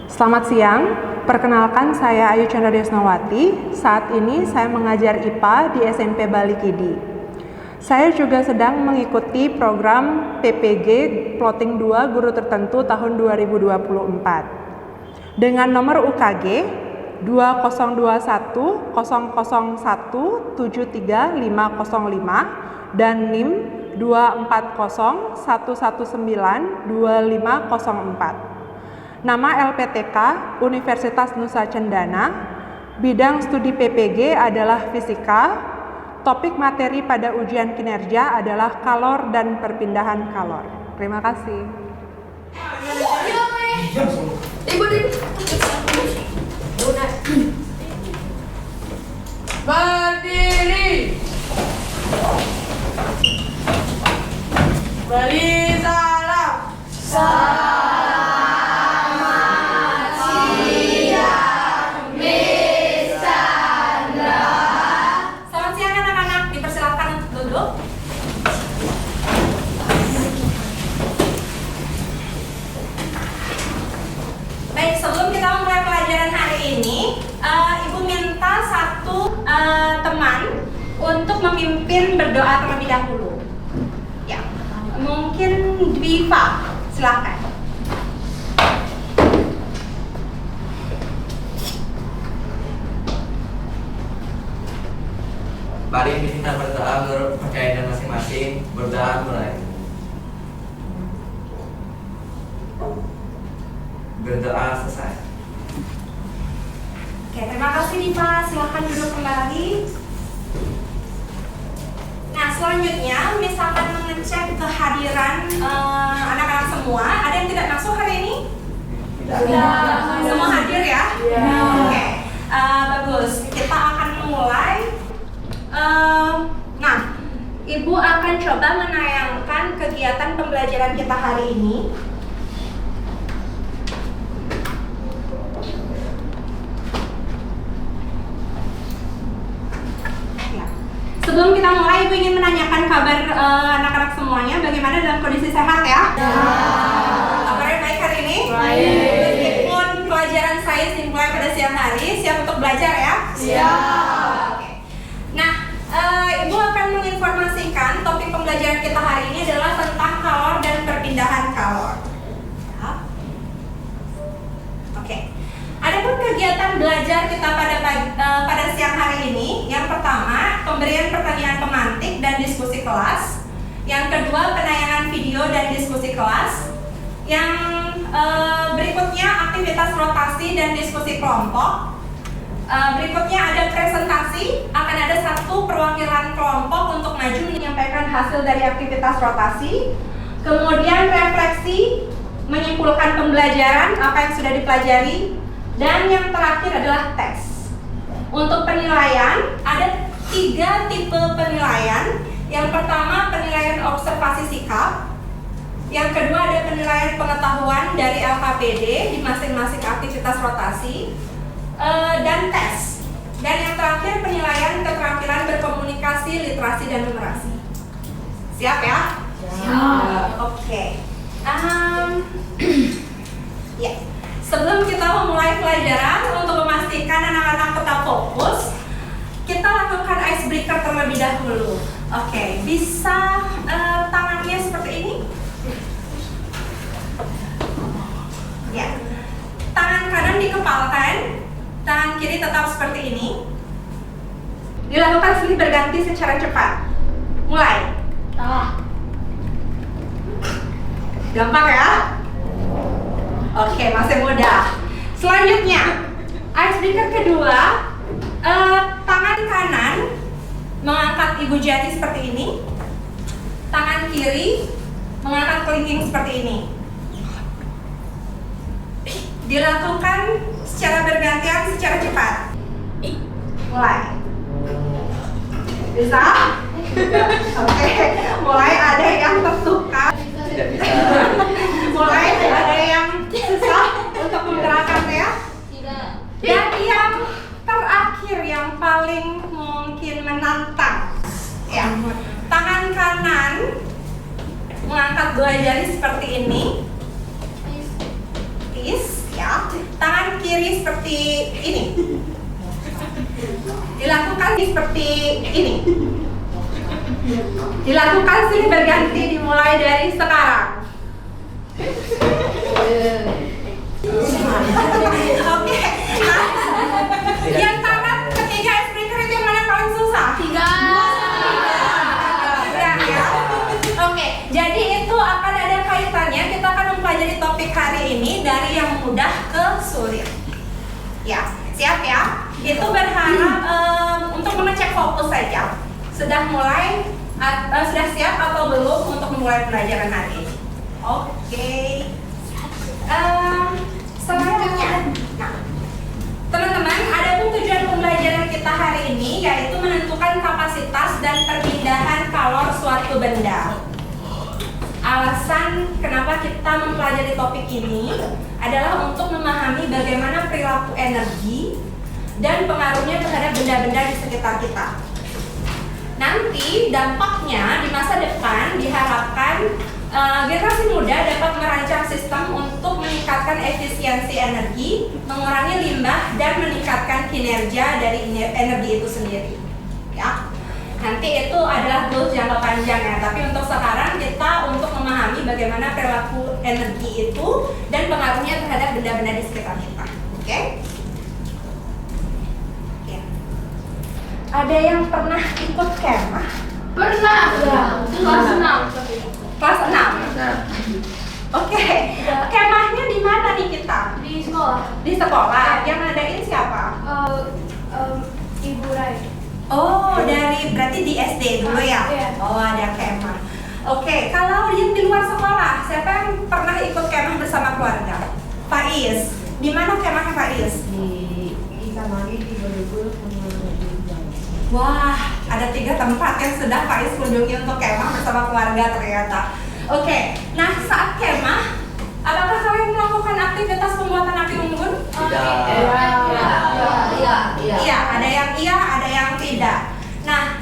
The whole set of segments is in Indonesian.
Selamat siang, perkenalkan saya Ayu Chandra Desnawati. Saat ini saya mengajar IPA di SMP Balikidi. Saya juga sedang mengikuti program PPG Plotting 2 Guru Tertentu tahun 2024 dengan nomor UKG 202100173505 dan NIM 240119254. Nama LPTK Universitas Nusa Cendana, bidang studi PPG adalah fisika, topik materi pada ujian kinerja adalah kalor dan perpindahan kalor. Terima kasih. Berdiri. Beri salam. Baik, sebelum kita mulai pelajaran hari ini, Ibu minta satu teman untuk memimpin berdoa terlebih dahulu. Ya, mungkin Dwipa, silakan. Mari kita berdoa menurut kepercayaan masing-masing. Berdoa mulai. Berdoa selesai. Oke, terima kasih Diva. Silakan duduk kembali. Nah, selanjutnya misalkan mengecek kehadiran anak-anak semua. Ada yang tidak masuk hari ini? Tidak. Semua hadir ya? Oke, bagus. Kita akan mulai. Nah, Ibu akan coba menayangkan kegiatan pembelajaran kita hari ini. Sebelum kita mulai, Ibu ingin menanyakan kabar anak-anak semuanya, bagaimana dalam kondisi sehat ya? Kabarnya baik hari ini? Baik. Meskipun pelajaran sains dimulai pada siang hari, siap untuk belajar ya? Siap. Oke. Nah, Ibu akan menginformasikan topik pembelajaran kita hari ini adalah tentang kalor dan perpindahan kalor. Ya. Oke. Adapun kegiatan belajar kita pada siang hari ini, yang pertama pemberian pertanyaan pemantik dan diskusi kelas, yang kedua penayangan video dan diskusi kelas, yang berikutnya aktivitas rotasi dan diskusi kelompok, berikutnya ada presentasi, akan ada satu perwakilan kelompok untuk maju menyampaikan hasil dari aktivitas rotasi, kemudian refleksi, menyimpulkan pembelajaran apa yang sudah dipelajari, dan yang terakhir adalah tes. Untuk penilaian, ada 3 tipe penilaian. Yang pertama penilaian observasi sikap, yang kedua ada penilaian pengetahuan dari LKPD di masing-masing aktivitas rotasi, dan tes. Dan yang terakhir penilaian keterampilan berkomunikasi, literasi, dan numerasi. Siap ya? Siap. Oke. Ya. Sebelum kita memulai pelajaran, untuk memastikan anak-anak tetap fokus, kita lakukan icebreaker terlebih dahulu. Oke, bisa tangannya seperti ini? Ya. Tangan kanan dikepalkan, tangan kiri tetap seperti ini. Dilakukan silih berganti secara cepat. Mulai. Gampang ya? Oke, masih mudah. Selanjutnya, icebreaker kedua, tangan kanan mengangkat ibu jari seperti ini, tangan kiri mengangkat kelingking seperti ini. Dilakukan secara bergantian, secara cepat. Mulai. Bisa? Oke, mulai ada yang tertukar. Tidak bisa. Mulai ada yang susah untuk menggerakkannya. Dan yang terakhir yang paling mungkin menantang, ya, tangan kanan mengangkat 2 jari seperti ini, peace, ya. kiri seperti ini. Dilakukan seperti ini. Dilakukan silih berganti dimulai dari sekarang. Oke. Nah, di antara ketiga icebreaker itu yang mana paling susah? Tiga. Ya. Oke, jadi itu akan ada kaitannya. Kita akan mempelajari topik hari ini dari yang mudah ke sulit. Ya, siap ya? Itu berharap untuk mengecek fokus saja. Sudah sudah siap atau belum untuk memulai pelajaran hari ini? Oke. Selanjutnya, nah, teman-teman, ada pun tujuan pembelajaran kita hari ini yaitu menentukan kapasitas dan perpindahan kalor suatu benda. Alasan kenapa kita mempelajari topik ini adalah untuk memahami bagaimana perilaku energi dan pengaruhnya terhadap benda-benda di sekitar kita. Nanti dampaknya di masa depan diharapkan generasi muda dapat merancang sistem untuk meningkatkan efisiensi energi, mengurangi limbah, dan meningkatkan kinerja dari energi itu sendiri. Ya, nanti itu adalah goals jangka panjang ya. Tapi untuk sekarang kita untuk memahami bagaimana perilaku energi itu dan pengaruhnya terhadap benda-benda di sekitar kita. Oke? Ya. Ada yang pernah ikut kemah? Pernah. Kelas 6. Kelas 6. Oke. Kemahnya di mana nih kita? Di sekolah. Di sekolah. Yang ngadain siapa? Ibu Rai. Oh, berarti di SD dulu ya? Iya. Oh, ada kemah. Oke, kalau yang di luar sekolah, siapa yang pernah ikut kemah bersama keluarga? Faiz. Di mana kemahnya Faiz? Di Isamani di Borobudur sama di Jawa. Wah, ada 3 tempat yang sudah Faiz kunjungi untuk kemah bersama keluarga ternyata. Oke, nah saat kemah, apakah kalian melakukan aktivitas pembuatan api unggun? Tidak. Iya, ada yang iya, ada yang tidak. Nah,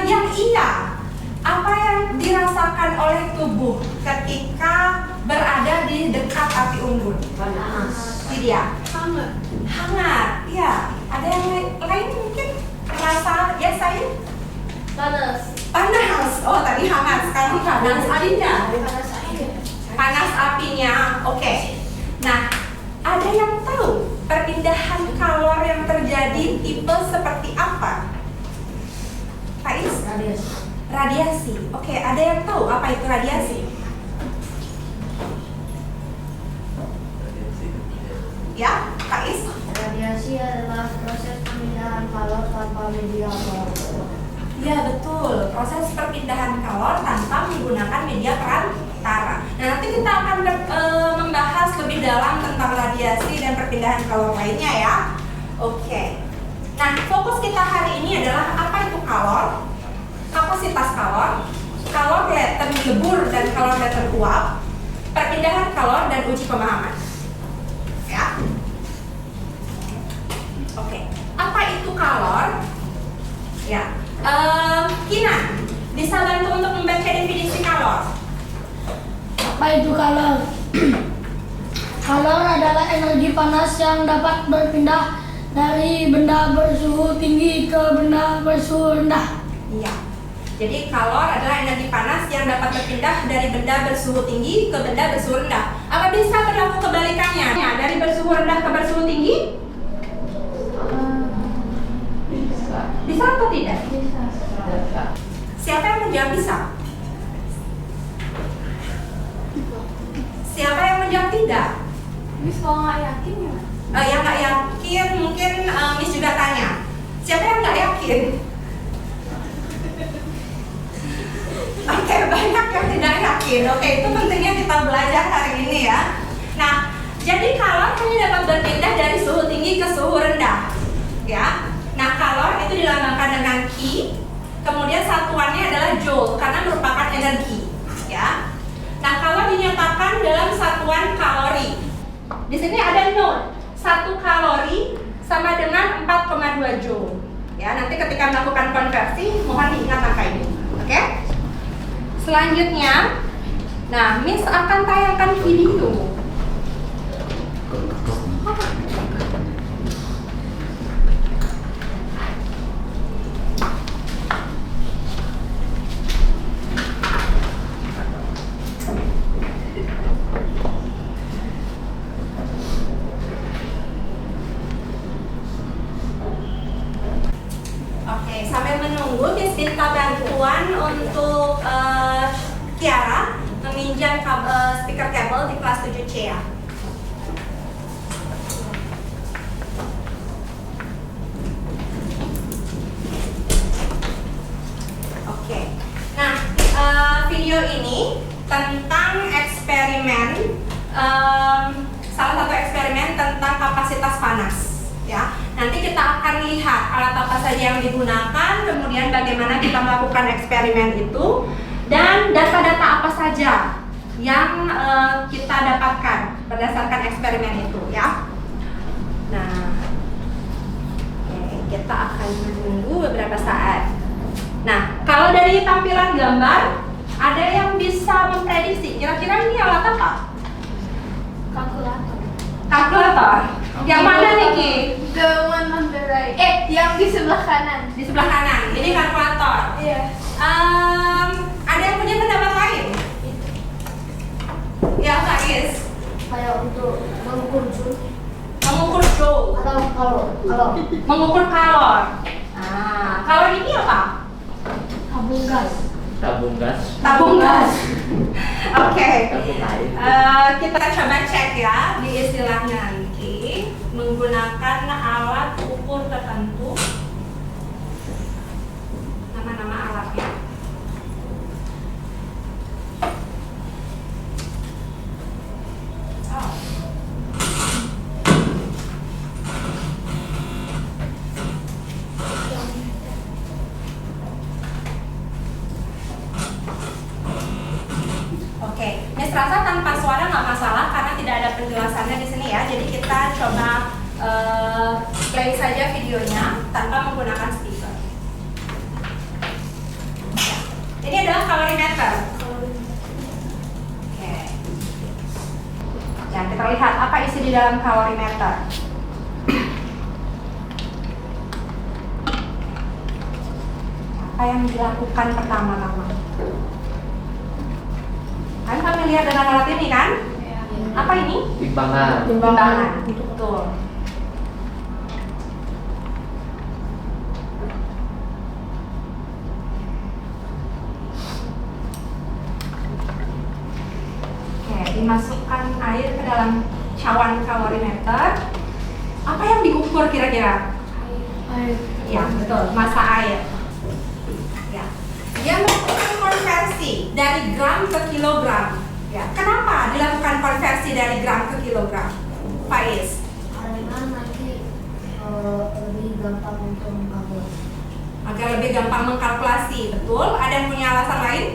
yang iya, apa yang dirasakan oleh tubuh ketika berada di dekat api unggun? Panas. Iya, Hangat. hangat. Iya, ada yang lain mungkin merasa ya saya Panas. panas. Oh, tadi hangat, sekarang panas. Apinya, Panas aja. panas apinya. Oke. Nah, ada yang tahu perpindahan kalor yang terjadi tipe seperti apa? Faiz? Radiasi. Oke, ada yang tahu apa itu radiasi? Ya, Faiz? Radiasi adalah proses pemindahan kalor tanpa media apapun. Ya, betul. Proses perpindahan kalor tanpa menggunakan media perantara. Nah, nanti kita akan membahas lebih dalam tentang radiasi dan perpindahan kalor lainnya ya. Oke. Nah, fokus kita hari ini adalah apa itu kalor, kapasitas kalor, kalor laten lebur dan kalor laten uap, perpindahan kalor dan uji pemahaman. Ya. Oke. Apa itu kalor? Ya. Kinan, bisa bantu untuk membaca definisi kalor? Apa itu kalor? Kalor adalah energi panas yang dapat berpindah dari benda bersuhu tinggi ke benda bersuhu rendah. Iya. Jadi kalor adalah energi panas yang dapat berpindah dari benda bersuhu tinggi ke benda bersuhu rendah. Apa bisa berlaku kebalikannya? Ya, dari bersuhu rendah ke bersuhu tinggi? Bisa atau tidak? Siapa yang menjawab bisa? Siapa yang menjawab tidak? Miss kalau nggak yakin ya? Yang nggak yakin mungkin Miss juga tanya. Siapa yang nggak yakin? Oke, banyak yang tidak yakin. Oke, itu pentingnya kita belajar hari ini ya. Nah, jadi kalor hanya dapat berpindah dari suhu tinggi ke suhu rendah. Ya. Nah, kalor itu dilambangkan dengan Q. Kemudian satuannya adalah joule karena merupakan energi. Ya. Nah, kalor dinyatakan dalam satuan kalori. Di sini ada note. 1 kalori sama dengan 4,2 joule. Ya, nanti ketika melakukan konversi mohon diingat angka ini. Oke? Selanjutnya, nah, Miss akan tayangkan video. speaker cable di kelas 7C ya. Oke. Nah, video ini tentang eksperimen, salah satu eksperimen tentang kapasitas panas. Ya, nanti kita akan lihat alat apa saja yang digunakan, kemudian bagaimana kita melakukan eksperimen itu, dan data-data apa saja yang kita dapatkan berdasarkan eksperimen itu, ya. Nah, oke, kita akan menunggu beberapa saat. Nah, kalau dari tampilan gambar, ada yang bisa memprediksi kira-kira ini alat apa? Kalkulator. Kalkulator. Yang mana Niki? The one on the right. Yang di sebelah kanan. Di sebelah kanan. Ini kalkulator. Iya. Ada yang punya pendapat lain? Ya, Faiz. Kayak untuk mengukur joule Mengukur joule. atau kalau Mengukur kalor. Nah, kalau ini apa? tabung gas. Tabung gas. Tabung gas. Oke. Tabung air. Kita coba cek ya di istilahnya nanti menggunakan alat ukur tertentu. Nama-nama alatnya. Oh. Oke, Miss Rasa tanpa suara nggak masalah karena tidak ada penjelasannya di sini ya. Jadi kita coba play saja videonya tanpa menggunakan speaker. Ini adalah kalorimeter. Oke. Ya, kita lihat apa isi di dalam kalorimeter. Apa yang dilakukan pertama-tama? Kalian familiar dengan alat ini kan? Apa ini? Timbangan. Timbangan. Betul. Oke, dimasukkan air ke dalam cawan kalorimeter. Apa yang diukur kira-kira? Air. Ya, betul, massa air. Ya. Dia melakukan konversi dari gram ke kilogram. Ya. Kenapa dilakukan konversi dari gram ke kilogram? Faiz. Karena nanti lebih gampang untuk mengkalkulasi. Agar lebih gampang mengkalkulasi, betul. Ada yang punya alasan lain?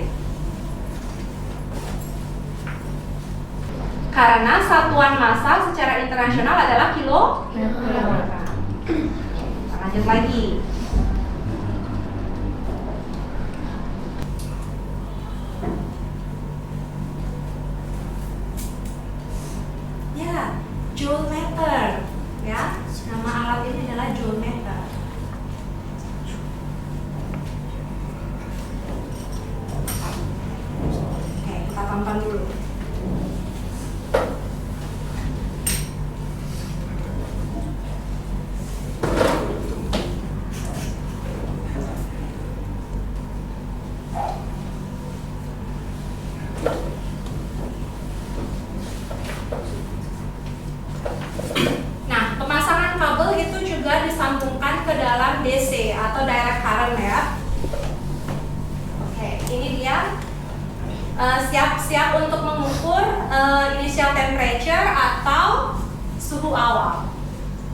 Karena satuan massa secara internasional adalah kilogram. Kita lanjut lagi. Ya, joule meter. Ya, nama alat ini adalah joule meter. Oke, kita tonton dulu. Nah, pemasangan kabel itu juga disambungkan ke dalam DC atau direct current ya. Oke, ini dia siap-siap untuk mengukur initial temperature atau suhu awal.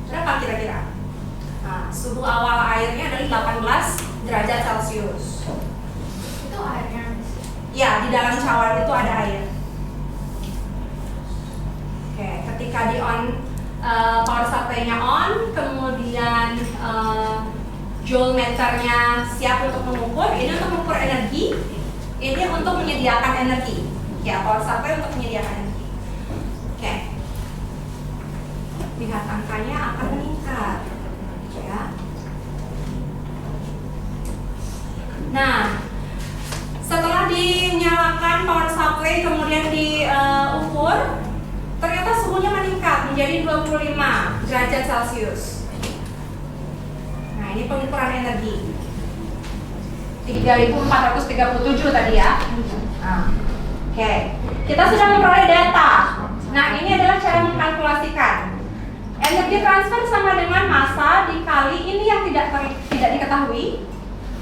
Berapa kira-kira? Nah, suhu awal airnya adalah 18 derajat Celcius. Itu airnya. Ya, di dalam cawan itu ada air. Oke, ketika di on power supply-nya on, kemudian joule meternya siap untuk mengukur. Ini untuk mengukur energi, ini untuk menyediakan energi. Ya, power supply untuk menyediakan energi. Oke, lihat angkanya akan meningkat. Ya. Nah, setelah dinyalakan power supply kemudian diukur, ternyata suhunya meningkat menjadi 25 derajat Celcius. Nah, ini pengukuran energi 3437 tadi ya. Nah, oke. Oke, kita sudah memperoleh data. Nah, ini adalah cara mengkalkulasikan. Energi transfer sama dengan massa dikali ini yang tidak diketahui.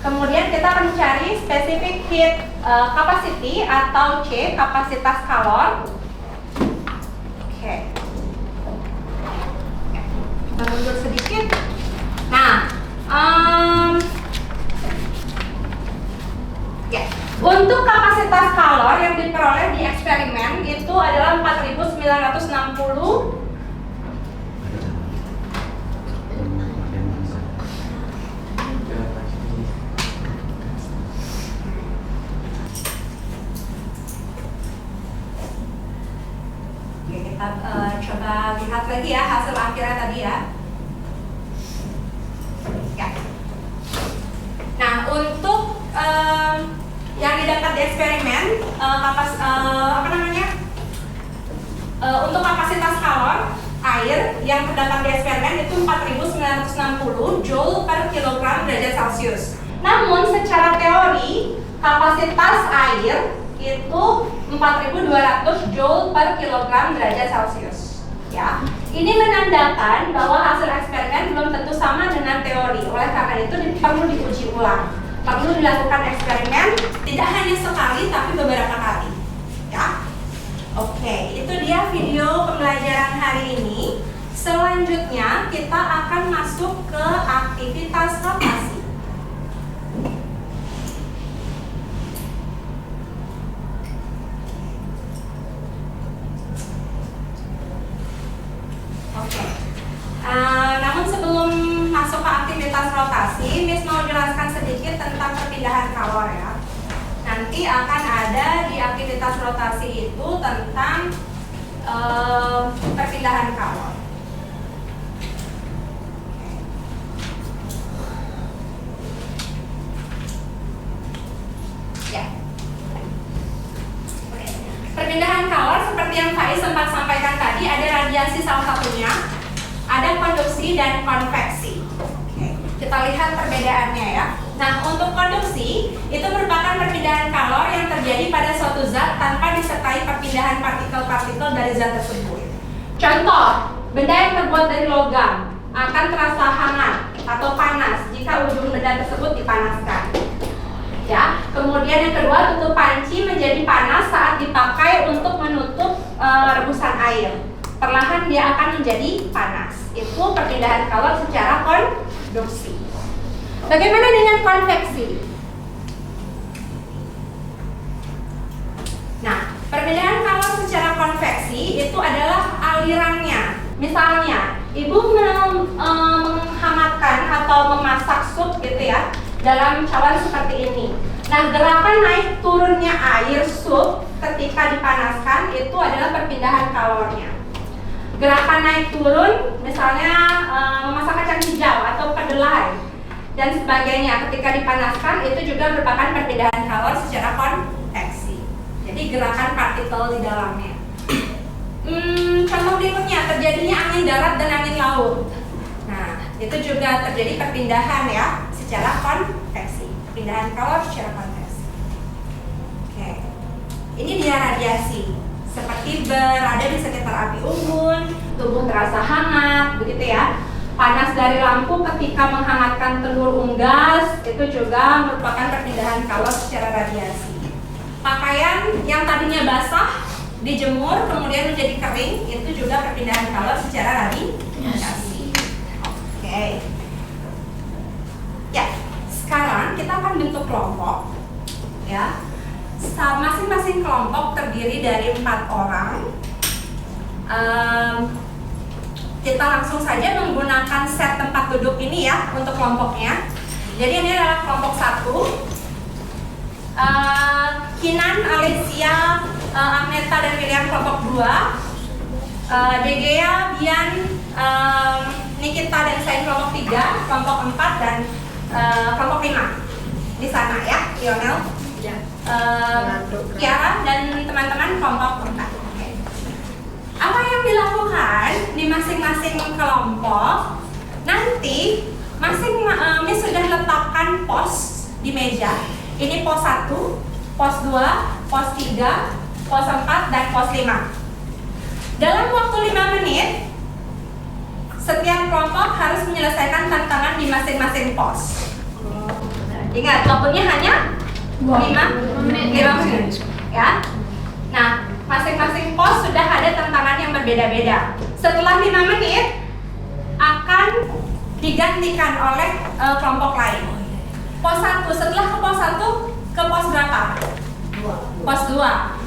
Kemudian kita akan mencari specific heat capacity atau C, kapasitas kalor. Oke. Kita mundur sedikit. Nah, untuk kapasitas kalor yang diperoleh di eksperimen itu adalah 4960 kita coba lihat lagi ya hasil akhirnya tadi ya. Nah, untuk yang didapat di eksperimen untuk kapasitas kalor air yang terdapat di eksperimen itu 4960 Joule per kilogram derajat Celcius. Namun secara teori kapasitas air itu 4200 Joule per kilogram derajat Celcius. Ya, ini menandakan bahwa hasil eksperimen belum tentu sama dengan teori. Oleh karena itu perlu diuji ulang. Perlu dilakukan eksperimen tidak hanya sekali tapi beberapa kali. Ya. Oke, itu dia video pembelajaran hari ini. Selanjutnya kita akan masuk ke aktivitas rotasi. Namun sebelum masuk ke aktivitas rotasi, Miss mau jelaskan sedikit tentang perpindahan kalor ya. Nanti akan ada di aktivitas rotasi itu tentang perpindahan kalor. Ya. Perpindahan kalor seperti yang Faiz sempat sampaikan tadi, ada radiasi salah satunya. Ada konduksi dan konveksi. Oke, kita lihat perbedaannya ya. Nah, untuk konduksi itu merupakan perpindahan kalor yang terjadi pada suatu zat tanpa disertai perpindahan partikel-partikel dari zat tersebut. Contoh, benda yang terbuat dari logam akan terasa hangat atau panas jika ujung benda tersebut dipanaskan. Ya, kemudian yang kedua, tutup panci menjadi panas saat dipakai untuk menutup rebusan air. Perlahan dia akan menjadi panas. Itu perpindahan kalor secara konduksi. Bagaimana dengan konveksi? Nah, perpindahan kalor secara konveksi itu adalah alirannya. Misalnya, ibu menghangatkan atau memasak sup gitu ya dalam cawan seperti ini. Nah, gerakan naik turunnya air sup ketika dipanaskan itu adalah perpindahan kalornya. Gerakan naik turun, misalnya memasak kacang hijau atau kedelai dan sebagainya ketika dipanaskan itu juga merupakan perpindahan kalor secara konveksi. Jadi gerakan partikel di dalamnya. Contoh berikutnya, terjadinya angin darat dan angin laut. Nah, itu juga terjadi perpindahan ya secara konveksi. Perpindahan kalor secara konveksi. Oke, ini dia radiasi. Seperti berada di sekitar api unggun, tubuh terasa hangat, begitu ya. Panas dari lampu ketika menghangatkan telur unggas, itu juga merupakan perpindahan kalor secara radiasi. Pakaian yang tadinya basah, dijemur, kemudian menjadi kering, itu juga perpindahan kalor secara radiasi. Oke. Ya, sekarang kita akan bentuk kelompok, ya. Masing-masing kelompok terdiri dari 4 orang. Kita langsung saja menggunakan set tempat duduk ini ya untuk kelompoknya. Jadi ini adalah kelompok 1. Kinan, Alicia, Agneta dan William kelompok 2. Degea, Bian, Nikita dan saya kelompok 3, kelompok 4 dan kelompok 5. Di sana ya, Lionel. Kiara dan teman-teman kelompok 4. Okay. Apa yang dilakukan di masing-masing kelompok? Nanti Miss sudah letakkan pos di meja. Ini pos 1, pos 2, pos 3, pos 4, dan pos 5. Dalam waktu 5 menit, setiap kelompok harus menyelesaikan tantangan di masing-masing pos. Ingat, waktunya hanya 5 menit. Ya. Nah, masing-masing pos sudah ada tantangan yang berbeda-beda. Setelah 5 menit, akan digantikan oleh kelompok lain. Pos 1, setelah ke pos 1, ke pos berapa? Pos 2.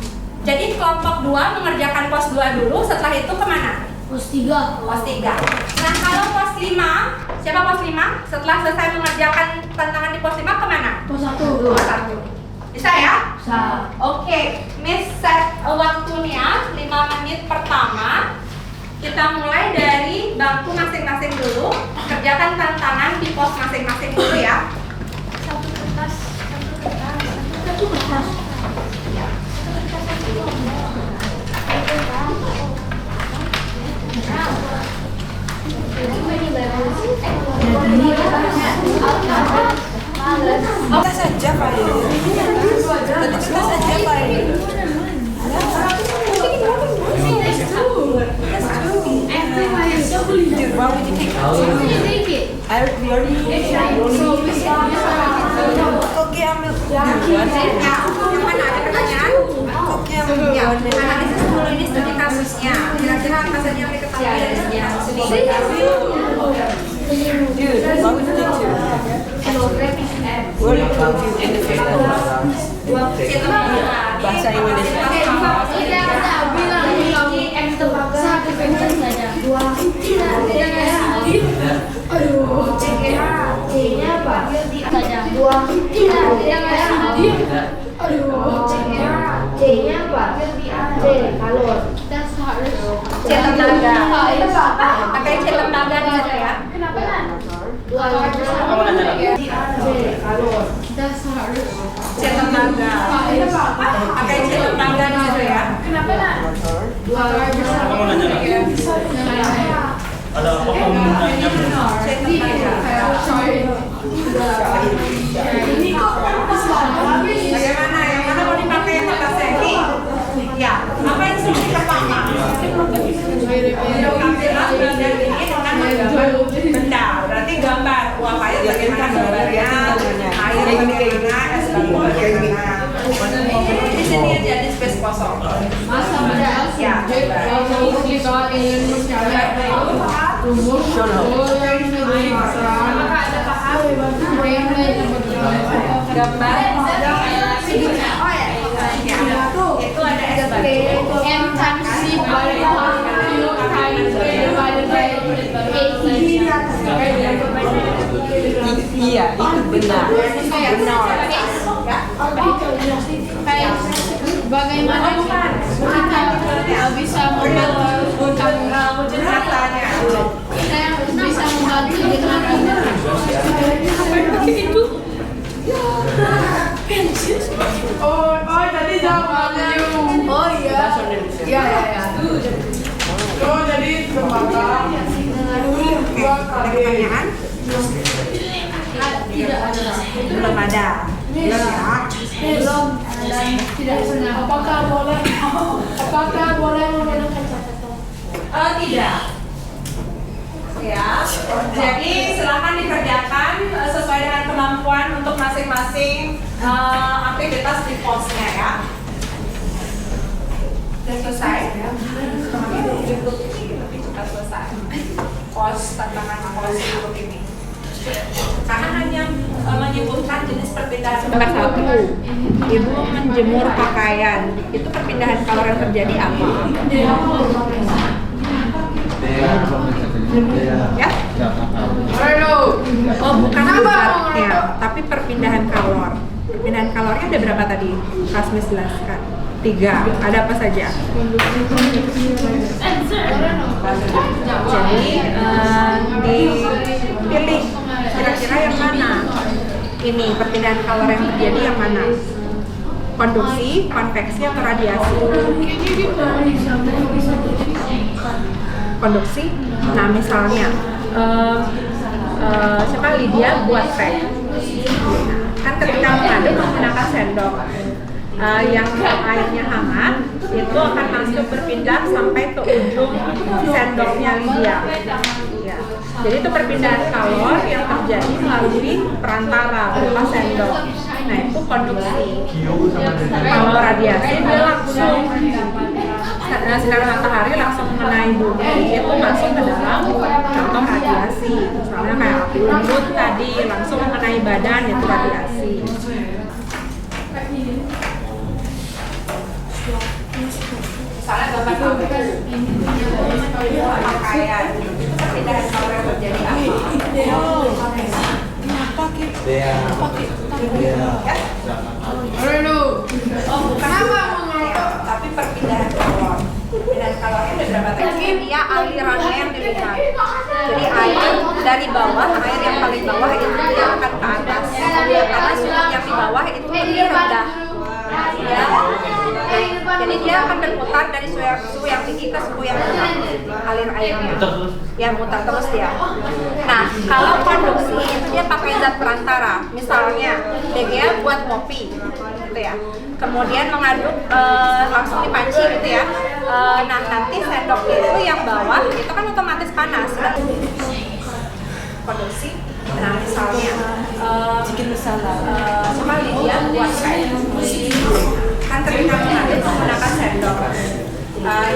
Jadi kelompok 2 mengerjakan pos 2 dulu, setelah itu kemana? Pos 3. Pos 3. Nah, kalau pos 5, siapa pos 5? Setelah selesai mengerjakan tantangan di pos 5 kemana? Pos 1. Pos 1. Bisa ya? Bisa. Oke, Miss set waktunya 5 menit pertama. Kita mulai dari bangku masing-masing dulu. Kerjakan tantangan di pos masing-masing dulu ya. Satu kertas. Kita saja Pak Edi. Kita saja Pak Edi. Dude, why would you take it? We already Oke, ambil. Ya, yang mana ada pertanyaan? Oke, ambil. Ya, analisis dulu ini studi kasusnya. Kira-kira apa saja yang diketahui dari studi kasus ini? Dude, why would you take two? We already told you in the paper. Bahasa Indonesia. C-nya apa? C-nya apa? C, kalor. C lembaga. Pakai C lembaga di situ ya. Kenapa kan? C, kalor. C lembaga. Pakai C lembaga di situ ya. Kenapa kan? Ada apa penggunaannya? C lembaga. Bagaimana? Yang mana mau dipakai kertasnya ini? Ya, apa instruksi pertama? Untuk ambillah bagian ini dengan menggambar benda. Berarti gambar uap air bagaimana gambarnya, air bagaimana, es batu bagaimana. Di sini aja di space kosong. Ya. Gambar. Oh ya. Itu ada es batu. M times C divided by Q times A divided by Iya, itu benar. Benar. Kayak bagaimana kita bisa membantu Wujud nyatanya. kita bisa membantu dengan Oh jadi jawabannya. Oh iya. Iya. Oh jadi lembaga. Dua kali. Pertanyaan? Belum ada. Belum ya? tidak senang. Apakah boleh menggunakan catatan? Tidak. Ya. Jadi silakan dikerjakan sesuai dengan kemampuan untuk masing-masing aktivitas di posnya ya. Sudah selesai? Sudah selesai. Pos tantangan pos untuk ini. Karena hanya menyebutkan jenis perpindahan. Nomor 1, ibu menjemur pakaian. Itu perpindahan kalor yang terjadi apa? Ya? Oh, bukan bubarnya, tapi perpindahan kalor. Perpindahan kalornya ada berapa tadi? Kasmis jelaskan. 3. Ada apa saja? Jadi dipilih kira-kira yang mana? Ini perpindahan kalor yang terjadi yang mana? Konduksi, konveksi, atau radiasi? Konduksi. Nah, misalnya siapa Lydia buat teh. Kan ketika mengaduk menggunakan sendok. yang airnya hangat itu akan langsung berpindah sampai ke ujung sendoknya Lydia. Ya. Jadi itu perpindahan kalor yang terjadi melalui perantara berupa sendok. Nah itu konduksi. Kalau radiasi dia langsung sinar matahari langsung mengenai bumi, itu masuk ke dalam contoh radiasi. Misalnya kayak api unggun tadi langsung mengenai badan, itu radiasi. Misalnya gambar pakaian, itu perpindahan kalor yang terjadi apa? Oh, bukan tapi perpindahan kalor. Perpindahan kalornya ada berapa teknik? Dia alirannya yang dilihat. Jadi air dari bawah, air yang paling bawah itu dia akan ke atas. Karena suhu yang di bawah itu lebih rendah. Ya. Jadi dia akan berputar dari suhu yang tinggi ke suhu yang rendah. Alir airnya. Ya mutar terus dia. Nah, kalau konduksi itu dia pakai zat perantara. Misalnya DGA buat kopi, gitu ya. Kemudian mengaduk langsung dipanci gitu ya. Nah nanti sendoknya itu yang bawah itu kan otomatis panas. Konduksi. Nah misalnya sama Lydia buat kayak kan ketika mengaduk menggunakan sendok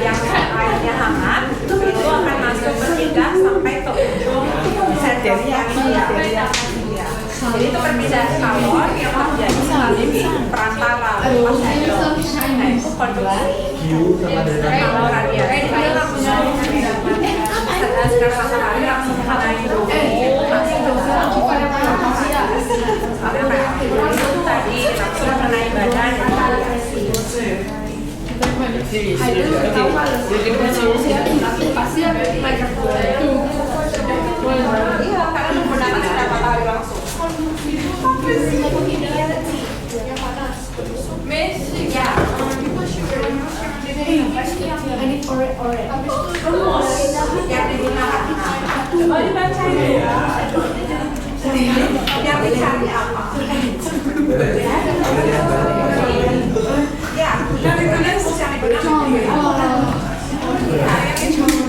yang airnya hangat itu akan masuk berpindah sampai ke ujung sendoknya Lydia. Jadi itu perpindahan kalor yang terjadi melalui perantara berupa sendok. Nah itu konduksi. Kalau radiasi dia langsung sinar matahari langsung mengenai bumi, masuk ke dalam radiasi. Misalnya kayak api unggun tadi langsung mengenai badan, itu radiasi. Iya, karena menggunakan sinar matahari langsung. Yang digunakan coba dibacain ya. Yang dicari apa? Ya, yang digunakan yang digunakan.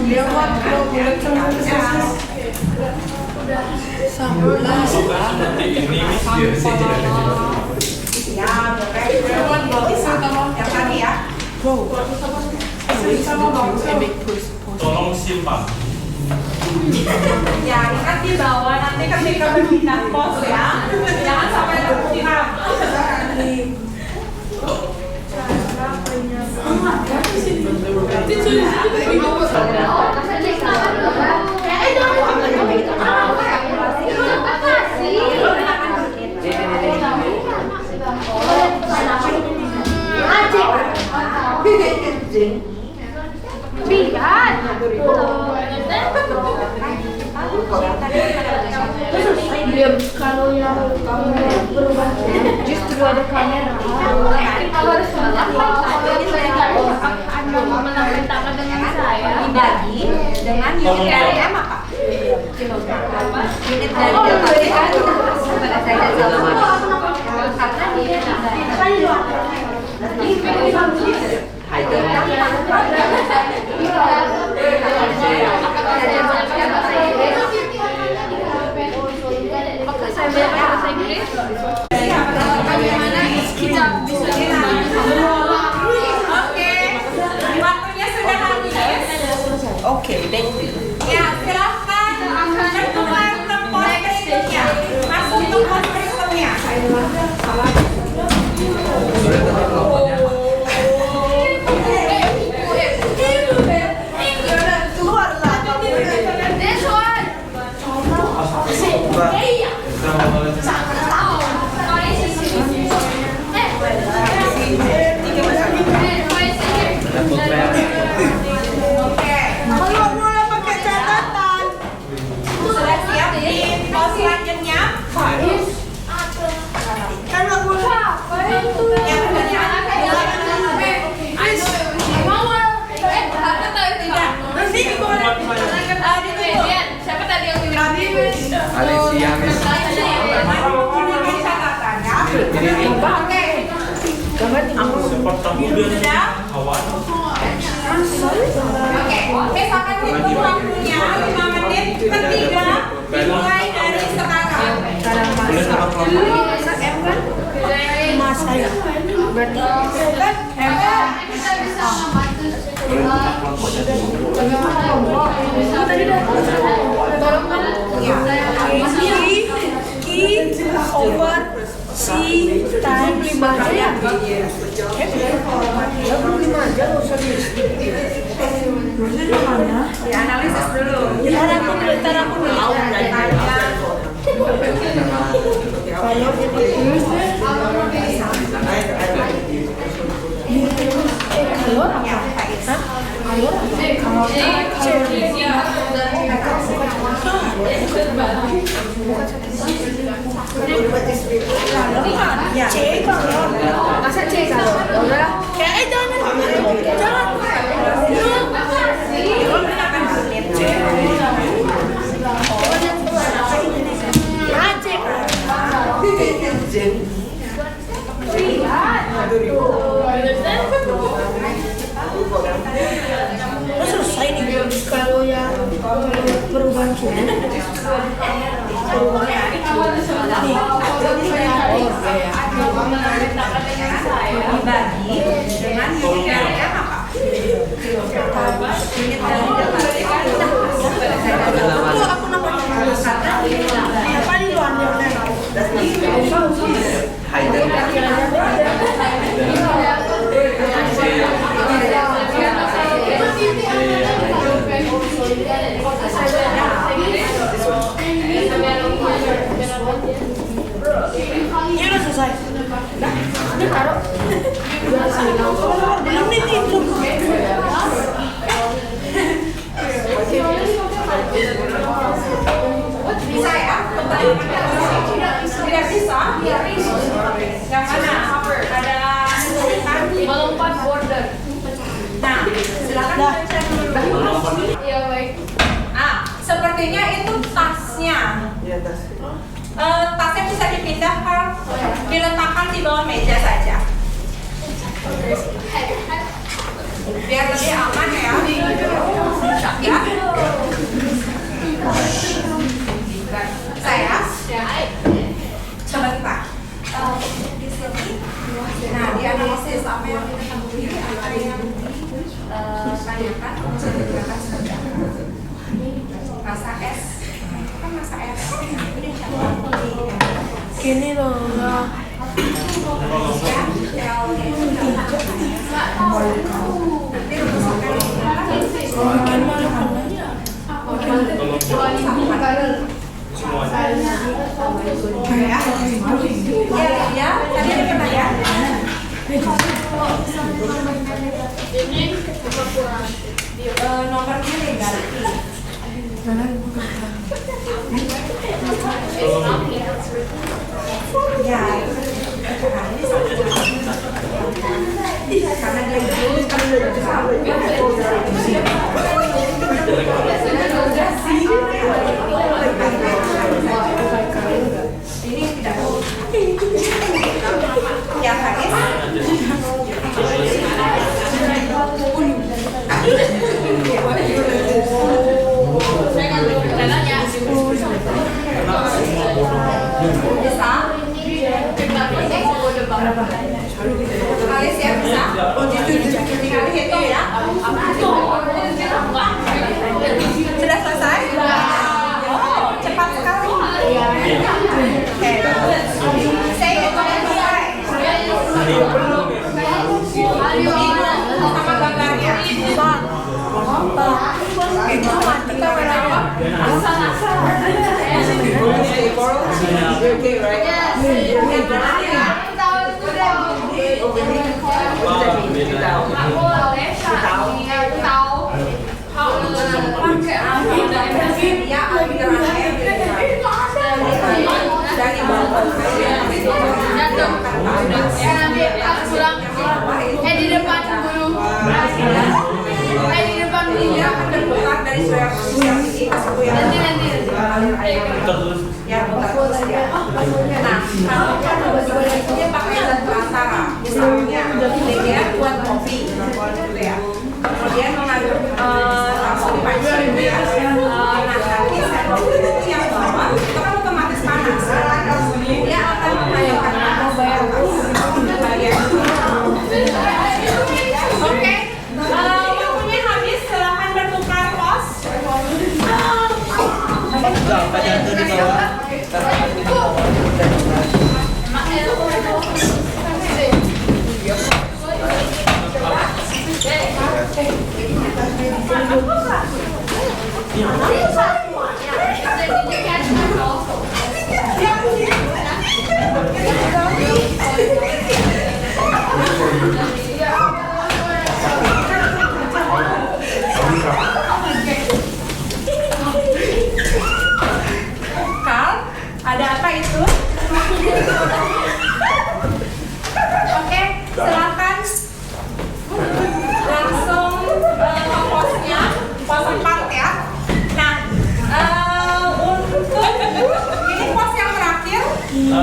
Dia buat yang tadi ya. Tolong simpan. Ya, ingat di bawah nanti ketika berpindah pos ya. Jangan sampai terbuka. Kalau yang berubah justru ada kamera. Kalau harus menambah dengan saya dibagi dengan unit dari M apa? Kilogram. Unit dari delta T kan pada saya sama. Karena dia Oke, thank you. ya silahkan keluar ke pos berikutnya, masuk ke pos berikutnya. Sudah siap di pos selanjutnya? Yang pertanyaan siapa tadi yang bilang Alicia, Sudah? kawan. Oke, misalkan hitung waktunya 5 menit. Ketiga, dimulai dari sekarang. Dianalisis dulu. Selesai nih kalau yang perubahan suhu. Dibagi dengan unit dari apa? Unit dari Aku namanya apa di luarnya? Ini udah selesai. Ini taruh. Ini itu. Bisa ya? Tidak bisa? Yang mana? Ada melompat border. Nah, silakan baca dulu. Iya baik. Sepertinya itu tasnya. Tasnya bisa dipindahkan, diletakkan di bawah meja saja. Biar lebih aman ya. Ya. Saya sebentar. Di sini. Nah, dianalisis apa yang diketahui, apa yang ditanyakan, kemudian digunakan saja. Masa S, kan masa S. Ini loh. Ya, tadi ada pertanyaan. Nomornya diganti. Ya, karena dia dulu kan ini tidak ya Haris. Bisa? Alis ya bisa? Tinggal hitung ya. Sudah selesai? Oh, cepat sekali. Oke. Saya sudah selesai. Sama gambarnya. Itu mati kameranya. Di depan guru. Di depan guru. Dia akan berputar dari suara yang ini ke suku yang Nanti. ya putar terus ya. Nah, kalau dia pakai alat perantara, misalnya dia buat coffee gitu ya. Kemudian mengaduk langsung dipancing gitu ya. Nah nanti sendok itu yang bawah itu kan otomatis panas. Dia akan menghasilkan panas ke atas bagian Oke, waktunya habis, silakan bertukar pos. Kal, ada apa itu? Oke, silakan langsung ke posnya, pos 4 ya. Nah, untuk ini pos yang terakhir. Ya.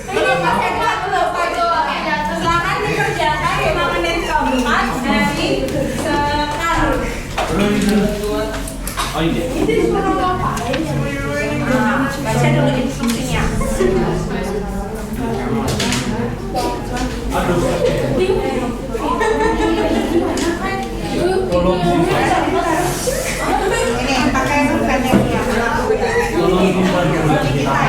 Ini pos yang terakhir. Silakan dikerjakan 5 menit keempat dari sekarang. Oh ini. Baca dulu instruksinya. Tolong simpan. Ini pakai pendeknya. Tolong simpan dulu kita.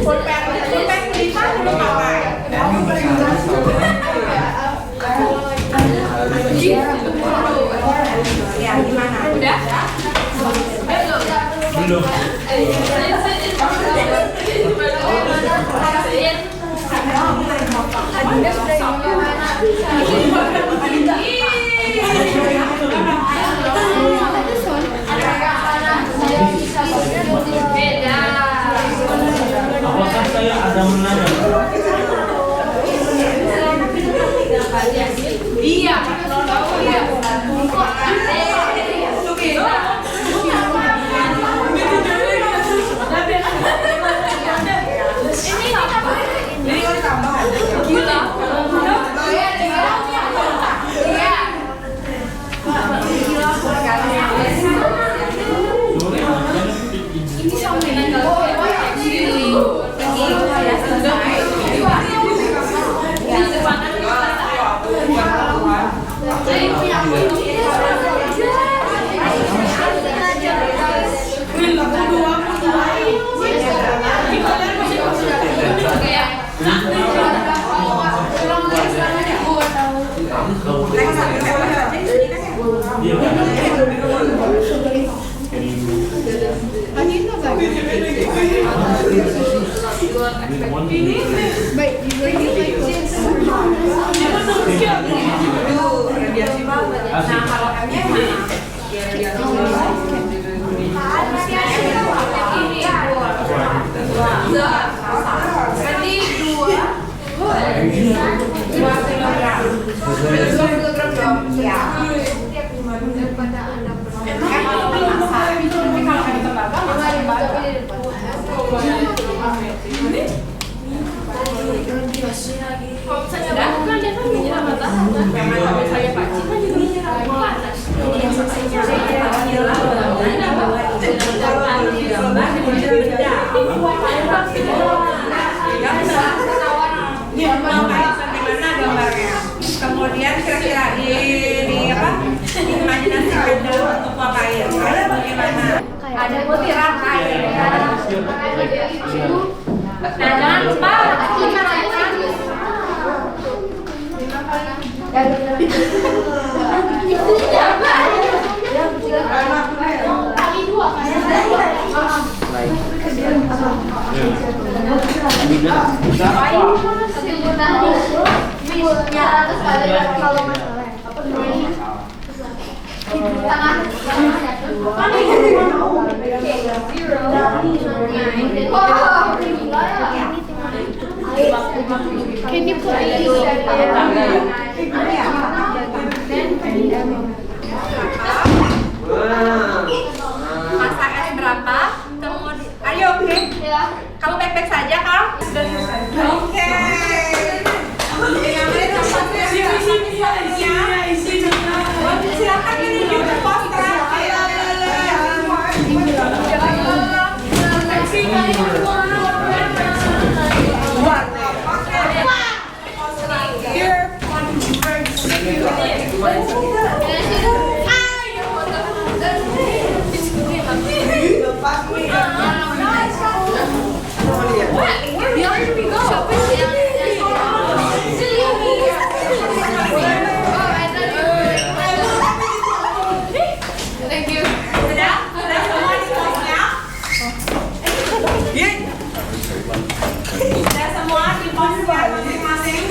Pulpen tulisan belum pakai. Ya, gimana? Udah? Belum. Apakah saya ada menanya? Iya. Nah, kalau M-nya mana? Berarti 2 kilogram. 2 kilogram ya. Kalau masak, tapi kalau di tembaga masak tembaga. Kalau misalnya bukan dia kan menyerap matahari. Memang kalau misalnya paci kan juga menyerap panas. Ini yang saksinya adalah bahwa di dalam gambar benda. Bagaimana gambarnya? Kemudian kira-kira di apa? Imajinasikan dalam bentuk apa air? Ada bagaimana? Ada butiran air. Nah, jangan lupa Can you put masa es berapa?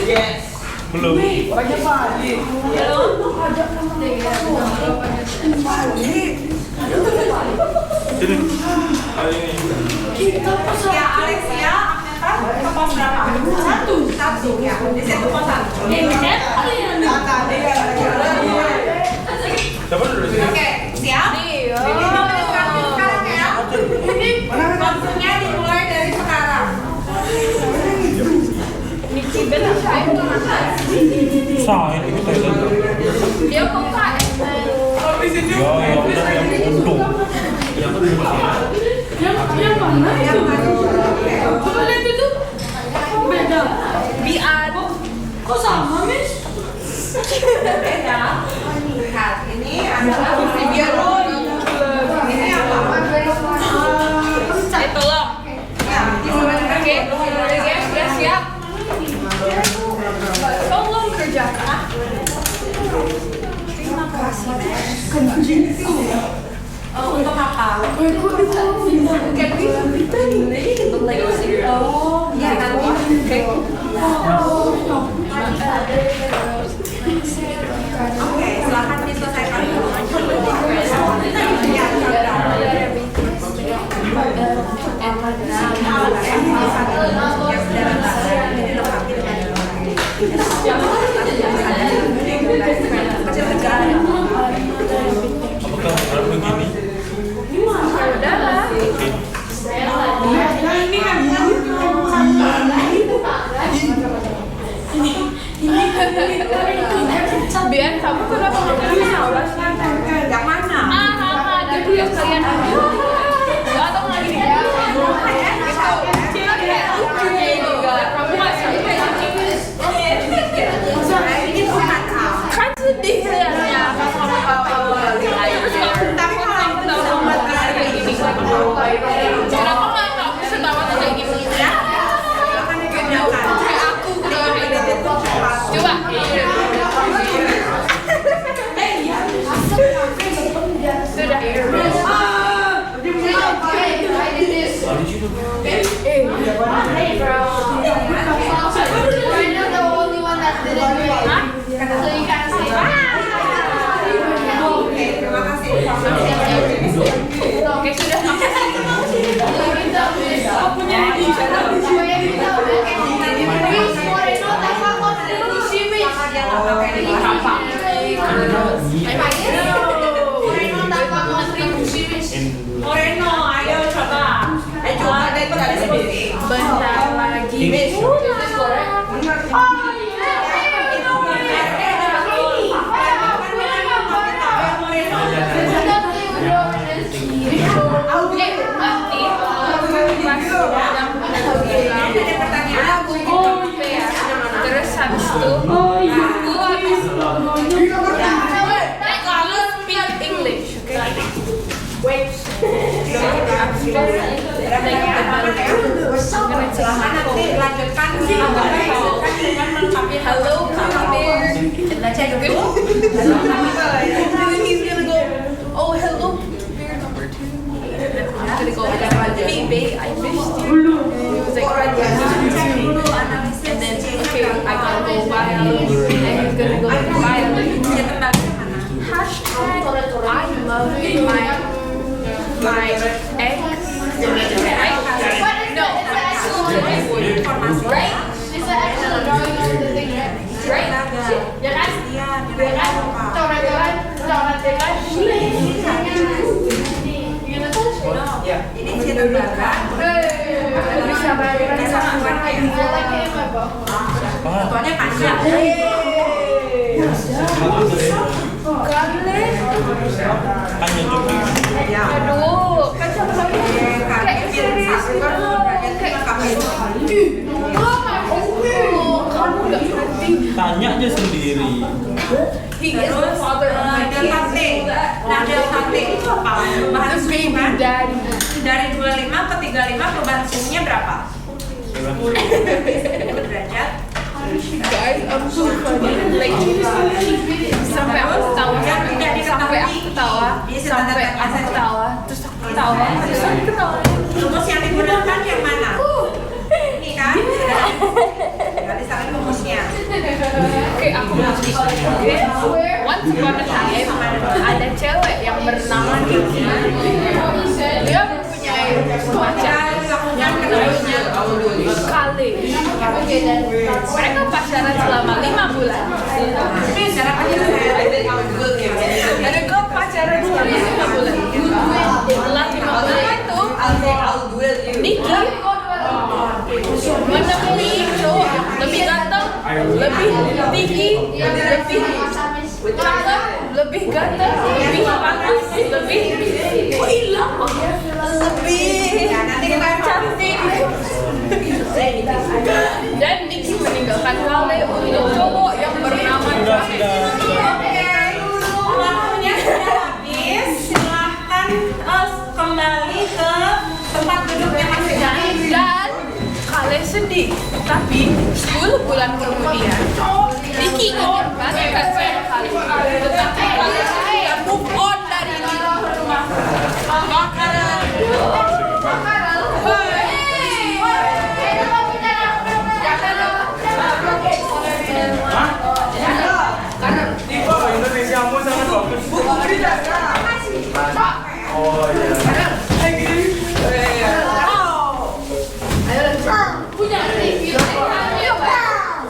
Belum. Sini. Ayo ini. Ya, Alexia, Agneta, ke pos berapa? Satu ya. Di situ pos 1. Siapa dulu sini? Oke, siap? Ini mau menentukan sekarang ya. Waktunya dimulai dari sekarang. Saya ini kita Dia buka. Ya, udah yang untung. Yang mana itu? Coba lihat itu. Beda. Kok sama, Miss? Beda. Lihat, ini adalah biru. Ini apa? Tolong. Ya, disebarkan dulu. Ya siap. Tolong kerjakan. Untuk apa? Oh, ya nanti. Oke, silakan diselesaikan dulu. Ya, Apakah harus begini? Biar kamu kenapa nggak yang mana? jadi yang kalian aja. Atau nggak gini? Kamu masih Ini bukan A. kan sedih ya kamu tapi kalau aku tahu sama kayak gini kenapa nggak kamu setawa tuh kayak gini ya Akan dikerjakan. aku coba sudah Oke, terima kasih. oke sudah Moreno, ayo coba. Coba deh tadi seperti. bentar lagi terus habis itu aku habis kamu speak English, oke? Nanti lanjutkan dengan melengkapi Hello, come there. Baca dulu. He's gonna go, oh, hello, bear number 2. I'm gonna go, hey, babe, I missed you. He was like, and then, okay, I gotta go violin, and he's gonna go to violin. Hashtag, I love my ex. Right? No, right? It's an actual drawing of the thing, right? Right? Ya kan? Ya kan? Coret-coret, coret-coret. Ini cerita belakang. Bisa bayar sama Soalnya panjang. Hanya joki. Aduh, kan siapa lagi? Kayak satu kan derajatnya kamu. Kamu nggak ngerti. Tanya aja sendiri. He is the father of my Delta T. kids. Nah, delta T itu apa? Perubahan The suhu baby kan? daddy. Dari 25 ke 35 perubahan suhunya berapa? 10 derajat. Guys, I'm so funny. Like, sampai aku ketawa, sampai aku ketawa, terus aku ketawa, terus aku ketawa. Rumus yang digunakan yang mana? Ini kan? Tinggal disalin rumusnya. Oke, aku ngerti. Once upon a time ada cewek yang bernama Niki. Dia mempunyai pacar yang namanya Kale. Mereka pacaran selama 5 bulan. Mereka pacaran selama 5 bulan. Setelah 5 bulan itu, Niki menemui cowok yang lebih ganteng, lebih tinggi, lebih cakep, lebih ganteng, lebih bagus, lebih cantik. Dan Niki meninggalkan Kale untuk cowok yang bernama Waktunya sudah habis. Silahkan kembali ke tempat duduknya masing-masing. Dan Kale sedih. Tapi 10 bulan kemudian Niki inginkan kasih Kale. Tetapi Kale sudah move on dari Niki. Indonesia mu sangat bagus. Oh iya.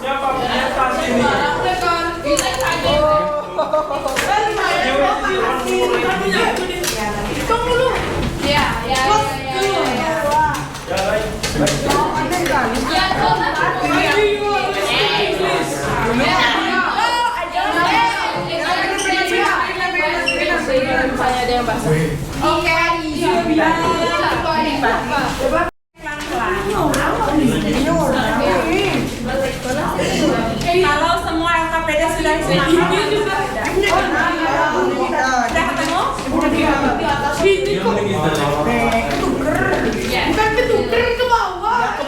Siapa punya tas ini? Oke, kalau semua LKPD sudah silakan. Sudah ketemu? Bukan ketuker ke bawah.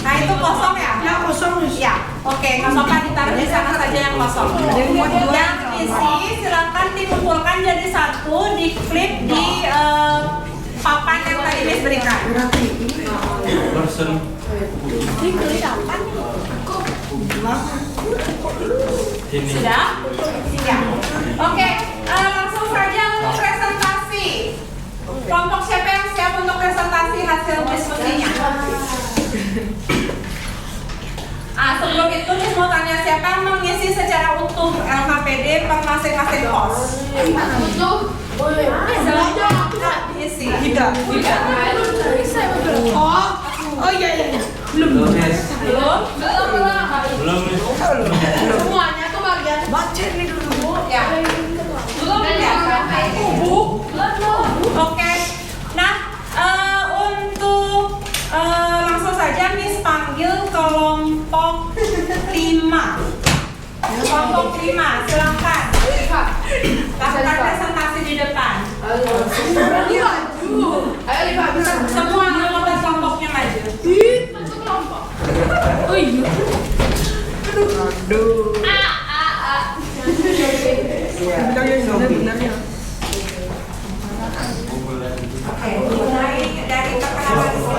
Nah itu kosong ya? Ya kosong. Ya. Oke, nggak apa-apa ditaruh di sana saja yang kosong. Yang isi silakan dikumpulkan jadi satu, diklip di papan yang tadi Miss berikan. Person. Ini. Sudah? Ya. Oke, langsung saja untuk presentasi. Kelompok siapa yang siap untuk presentasi hasil diskusinya? Sebelum itu Miss mau tanya siapa yang mengisi secara utuh LKPD per masing-masing pos? Silahkan isi. Tidak. Oh iya iya. Belum? Semuanya tuh bagian Baca ini dulu. Ya. Belum ya? Oke. Nah, untuk langsung saja Miss panggil kelompok 5. Kelompok 5, silakan. Lakukan presentasi di depan. Semua anggota kelompoknya maju. Oh iya. Oke, mulai dari perkenalan dulu.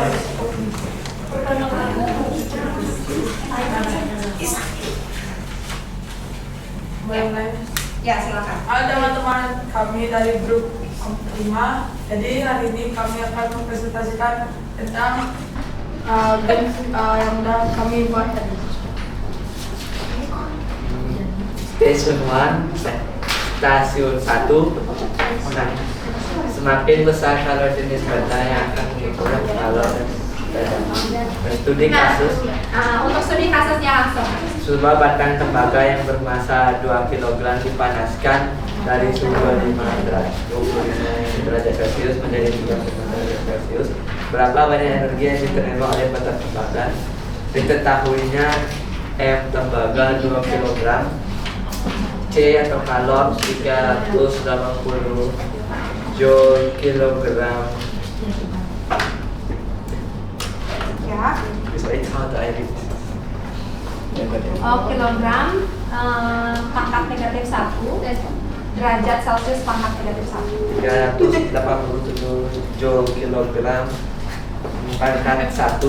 Ya, silakan. Halo teman-teman, kami dari grup 5. Jadi hari ini kami akan mempresentasikan tentang game yang udah kami buat tadi. Station 1, stasiun 1. Nah, semakin besar kalau jenis benda yang akan mengikuti kalau studi kasus. Untuk studi kasusnya langsung. Sebuah batang tembaga yang bermassa 2 kg dipanaskan dari suhu 25 derajat Celcius menjadi 35 derajat Celcius. Berapa banyak energi yang diterima oleh batang tembaga? Diketahuinya M tembaga 2 kg, C atau kalor 380 Joule kilogram. Ya. Bisa itu atau air? Kilogram pangkat negatif 1, derajat Celcius pangkat negatif 1. 387 Joule kilogram pangkat 1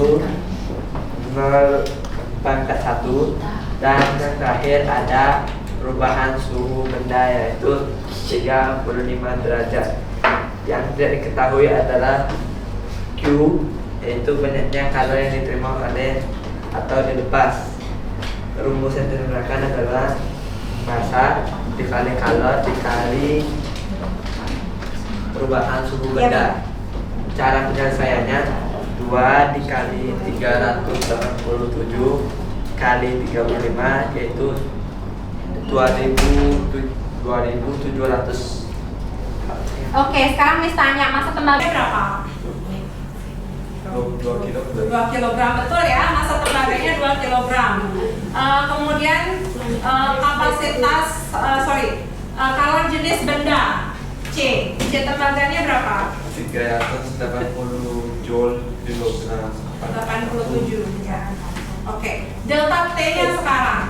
0,4 pangkat 1. Dan yang terakhir ada perubahan suhu benda yaitu 35 derajat. Yang tidak diketahui adalah Q, yaitu banyaknya kalori yang diterima oleh atau dilepas. Rumus yang digunakan adalah massa dikali kalori dikali perubahan suhu benda. Cara penyelesaiannya 2 dikali 387 kali 35 yaitu 2700. Oke, sekarang Miss tanya massa tembaga berapa? 2 kilo. 2 kilogram, betul ya, massa tembaganya 2 kilogram. Kemudian kalor jenis benda C tembaganya berapa? 380 joule kilogram. 87 ya. Oke, delta T nya sekarang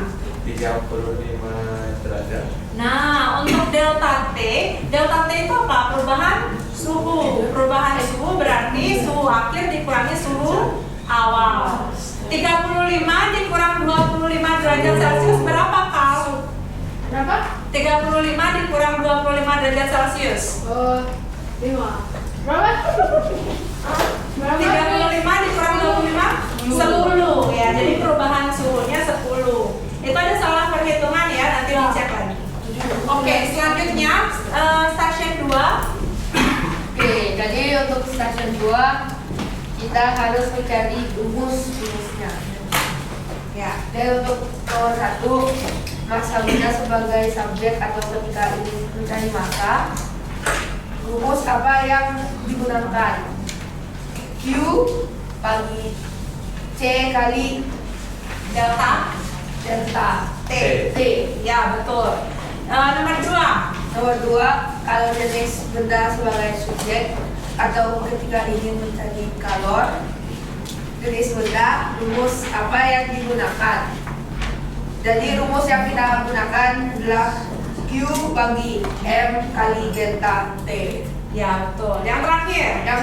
35 derajat. Nah, untuk delta T itu apa? Perubahan suhu. Perubahan suhu berarti suhu akhir dikurangi suhu awal. 35 dikurang 25 derajat Celcius berapa, Kal? Berapa? 35 dikurang 25 derajat Celcius. 5. Berapa? 35 dikurang 25 10 ya. Jadi perubahan suhunya 10. Itu ada salah perhitungan ya, nanti dicek lagi. Oke, selanjutnya stasiun 2. Oke, jadi untuk stasiun 2 kita harus mencari rumusnya. Ya. Dan untuk nomor 1, massa benda sebagai subjek atau ketika ini mencari massa, rumus apa yang digunakan? Q bagi C kali Delta T. T. Ya, betul. Nomor 2. Nomor 2, kalau jenis benda sebagai subjek atau ketika ingin mencari kalor jenis benda, rumus apa yang digunakan? Jadi rumus yang kita gunakan adalah Q bagi M kali delta T. Ya, betul. Yang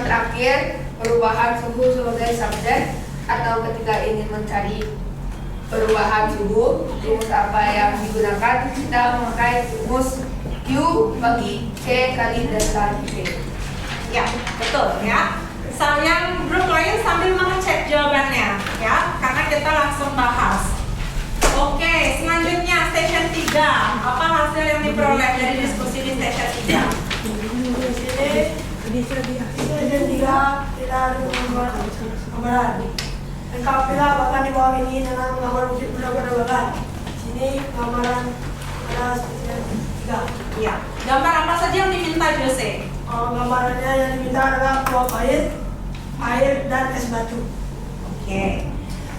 terakhir, Perubahan suhu sebagai subjek atau ketika ingin mencari perubahan suhu, rumus apa yang digunakan? Kita memakai rumus Q bagi C kali delta T. ya, betul ya. Yang grup lain sambil mengecek jawabannya ya, karena kita langsung bahas. Oke, selanjutnya station 3. Apa hasil yang diperoleh dari diskusi di station 3? Di sini station 3 kita ada gambaran. Lengkapilah bahkan di bawah ini dengan gambar wujud benda penerbangan. Sini gambaran pada station 3. Ya. Gambar apa saja yang diminta Jose? Gambarannya yang diminta adalah uap air dan es batu. Oke.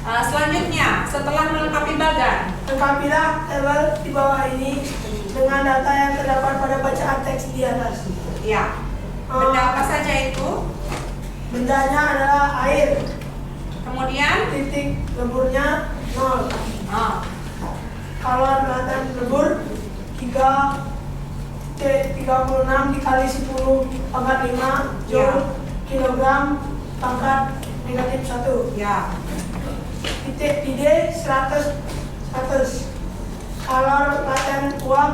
Selanjutnya, setelah melengkapi bagan, Lengkapilah tabel di bawah ini dengan data yang terdapat pada bacaan teks di atas. ya. Benda apa saja itu? Bendanya adalah air, Kemudian, titik leburnya 0. Kalor kelihatan lebur 36 dikali 10 pangkat 5 joule kilogram pangkat negatif 1. ya. Titik di D 100 kalor kelihatan uap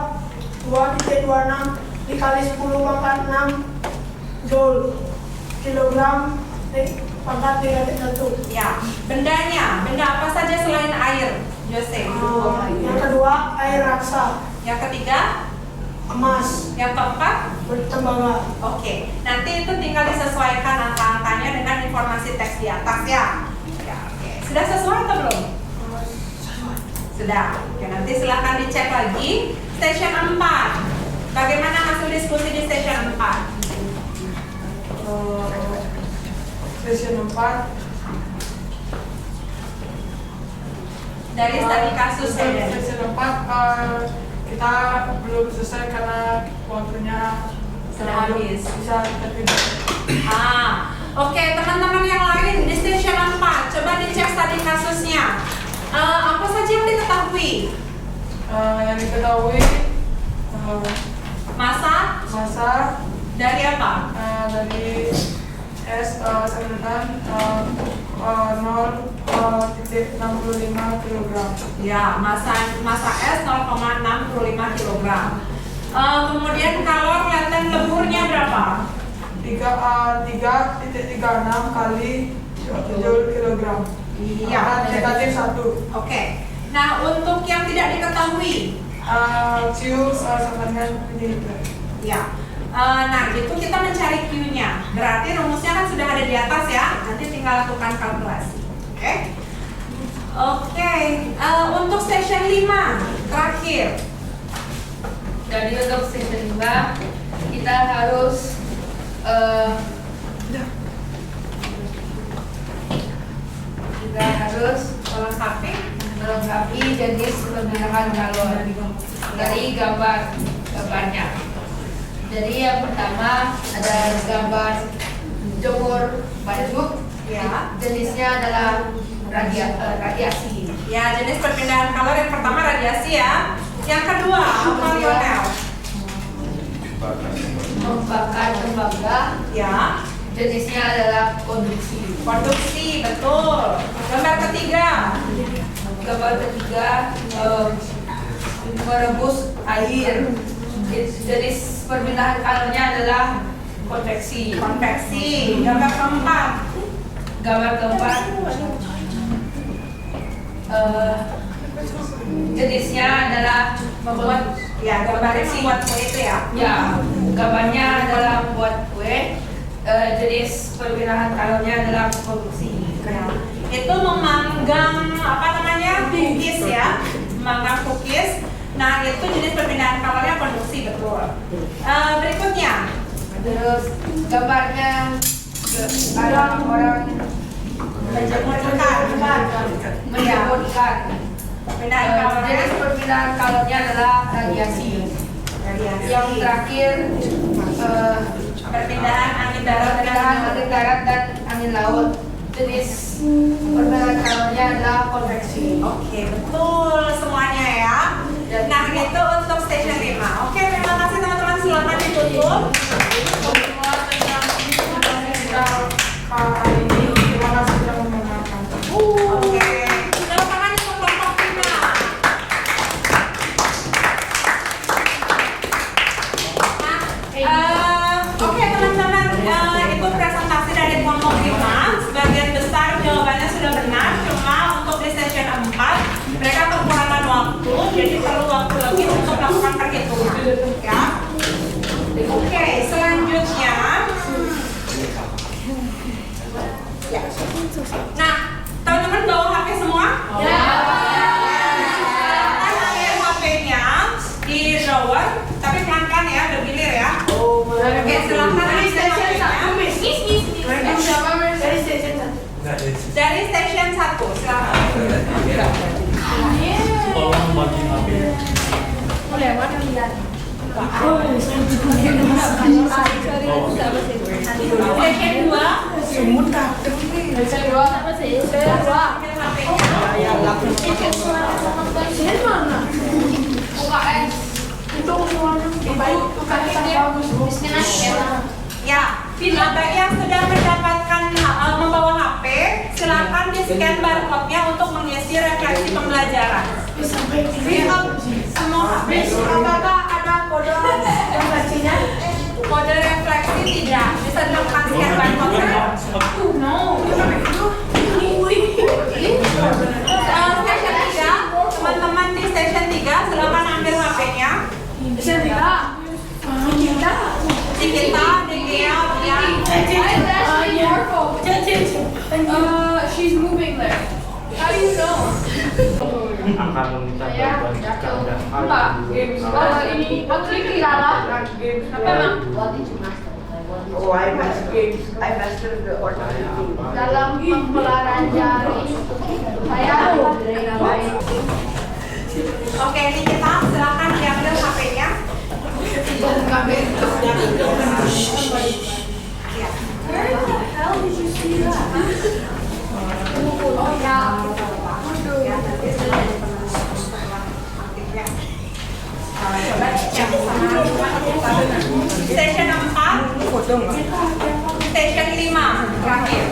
2,26 dikali 10 pangkat 6 joule kilogram pangkat negatif 1. Ya. Bendanya, benda apa saja selain air, Jose? Yang kedua air raksa, Yang ketiga, emas, yang keempat, bertembaga. oke. Nanti itu tinggal disesuaikan angka-angkanya dengan informasi teks di atas ya. Ya, oke. Sudah sesuai atau belum? Sudah. Oke, nanti silahkan dicek lagi. Station 4. Bagaimana hasil diskusi di station 4? Session 4 Dari studi kasus saja. Session 4 kita belum selesai karena waktunya Sudah habis. bisa terpilih. Oke, teman-teman yang lain di station 4, coba dicek studi kasusnya. Apa saja yang diketahui? Yang diketahui Masa dari apa? dari S sama dengan 0,0 0,65 kg. Ya, massa S 0,65 kg. Kemudian kalor laten leburnya berapa? 3,36 kali 7 kg. Iya, negatif 1. Oke. Nah, untuk yang tidak diketahui, Q sama dengan ini. ya. Nah, itu kita mencari Q-nya. Berarti rumusnya kan sudah ada di atas ya. Nanti tinggal lakukan kalkulasi. Oke. Oke. Untuk station 5 terakhir. Jadi untuk session 5 kita harus melengkapi jenis pemilihan kalor dari gambarnya. Jadi yang pertama ada gambar jemur baju, Ya. jenisnya adalah radiasi. Ya, jenis perpindahan kalor yang pertama radiasi ya. Yang kedua, apa Lionel? Membakar tembaga, Ya. jenisnya adalah konduksi. Konduksi, betul. Gambar ketiga. Gambar ketiga merebus air. Jenis perpindahan kalornya adalah konveksi. Konveksi. Gambar keempat. Gambar keempat jenisnya adalah membuat Ya, gambarnya membuat kue itu ya. ya gambarnya adalah membuat kue. Jenis perpindahan kalornya adalah konduksi. Ya. Itu memanggang apa namanya? Cookies ya. Memanggang cookies. Nah, itu jenis perpindahan kalornya konduksi, betul. Berikutnya. Terus gambarnya ada orang Menjemur ikan. menjemur ikan. Perpindahan kalornya. Jenis perpindahan kalornya adalah radiasi. Radiasi. Yang terakhir Perpindahan angin darat perpindahan dan angin darat dan angin laut. Jenis perpindahan kalornya adalah konveksi. Oke, betul semuanya ya. Nah, itu untuk station 5. Oke, terima kasih teman-teman. Silakan ditutup. Semua tentang hari ini. Terima kasih sudah mendengarkan. Oke. Tepuk tangan untuk kelompok 5. Oke teman-teman, itu presentasi dari kelompok 5. Sebagian besar jawabannya sudah benar. Cuma untuk di session 4 mereka kekurangan waktu, jadi perlu waktu lebih untuk melakukan perhitungan. Ya. Oke, selanjutnya. Ya. Nah, teman-teman bawa HP semua? Ya. Ambil HP-nya di drawer, tapi pelan-pelan ya, bergilir ya. Oke, silakan ambil HP-nya. Dari station 1, silakan. Tolong bagi HP. Station 2. Ya, bagi yang sudah mendapatkan membawa HP, silakan di scan barcode-nya untuk mengisi refleksi pembelajaran. Semua HP. Apakah ada kode refleksinya? Kode refleksi tidak. Bisa dilakukan scan barcode-nya. No. Station 3, teman-teman di station 3 silakan ambil HP-nya. Di kita, di dia, ya. She's moving there. How do you know? Akan meminta bantuan jika ada hal Enggak, yang belum kalau ini waktu ini Lala. Memang Oh, I mastered the ordinary. dalam mempelajari saya Oke, ini kita silakan diambil HP-nya. Oh ya. Ya, nanti sudah ada aktifnya. Coba cek sama station 4, station 5 terakhir.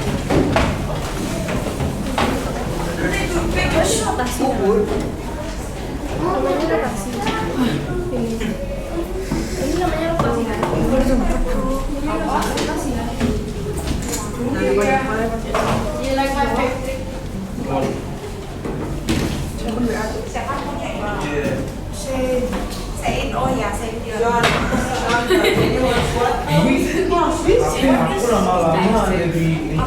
rotasi. Namanya rotasi. Ini namanya rotasi kan? Rotasi ya. You like my favorite? Siapa punya ini? Said, oh ya, Said dia. Aku lama-lama ada di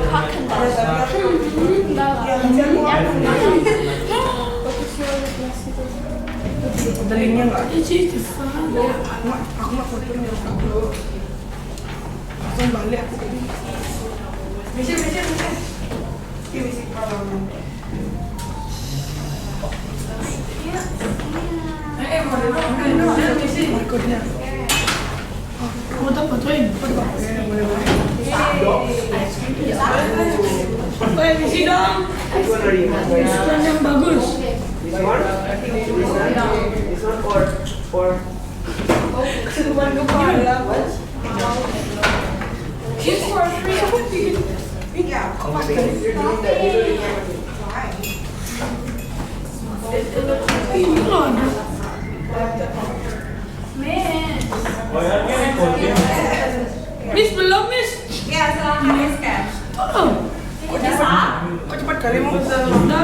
Modelingnya nggak? Aku mau fotonya dulu. Langsung balik aku ini. Bisa. Ini sih kalau model di sini. Berikutnya. Kamu tak fotoin? Boleh. Oh, di sini dong. Ukuran yang bagus. This one? This one or Cuma kepala. Kids for free. yeah. Ini loh ada. Miss belum Miss? Ya, silahkan scan. Oh. Udah sah? Kok cepat kali mau udah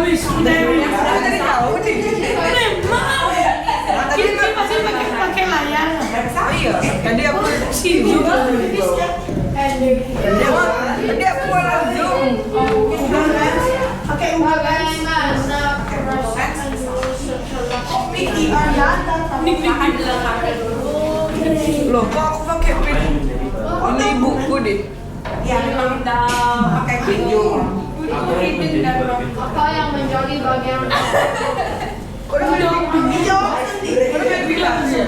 Miss. Udah Miss. Tadi kau nih. Memang. Kita pasti pakai layar. Oh iya. Tadi aku Sini juga. tadi aku malah zoom. Pakai Loh, kok aku pakai pin? Ini ibuku deh. Ya, memang kita pakai video. Apa yang menjadi bagian Kau udah bilang sih.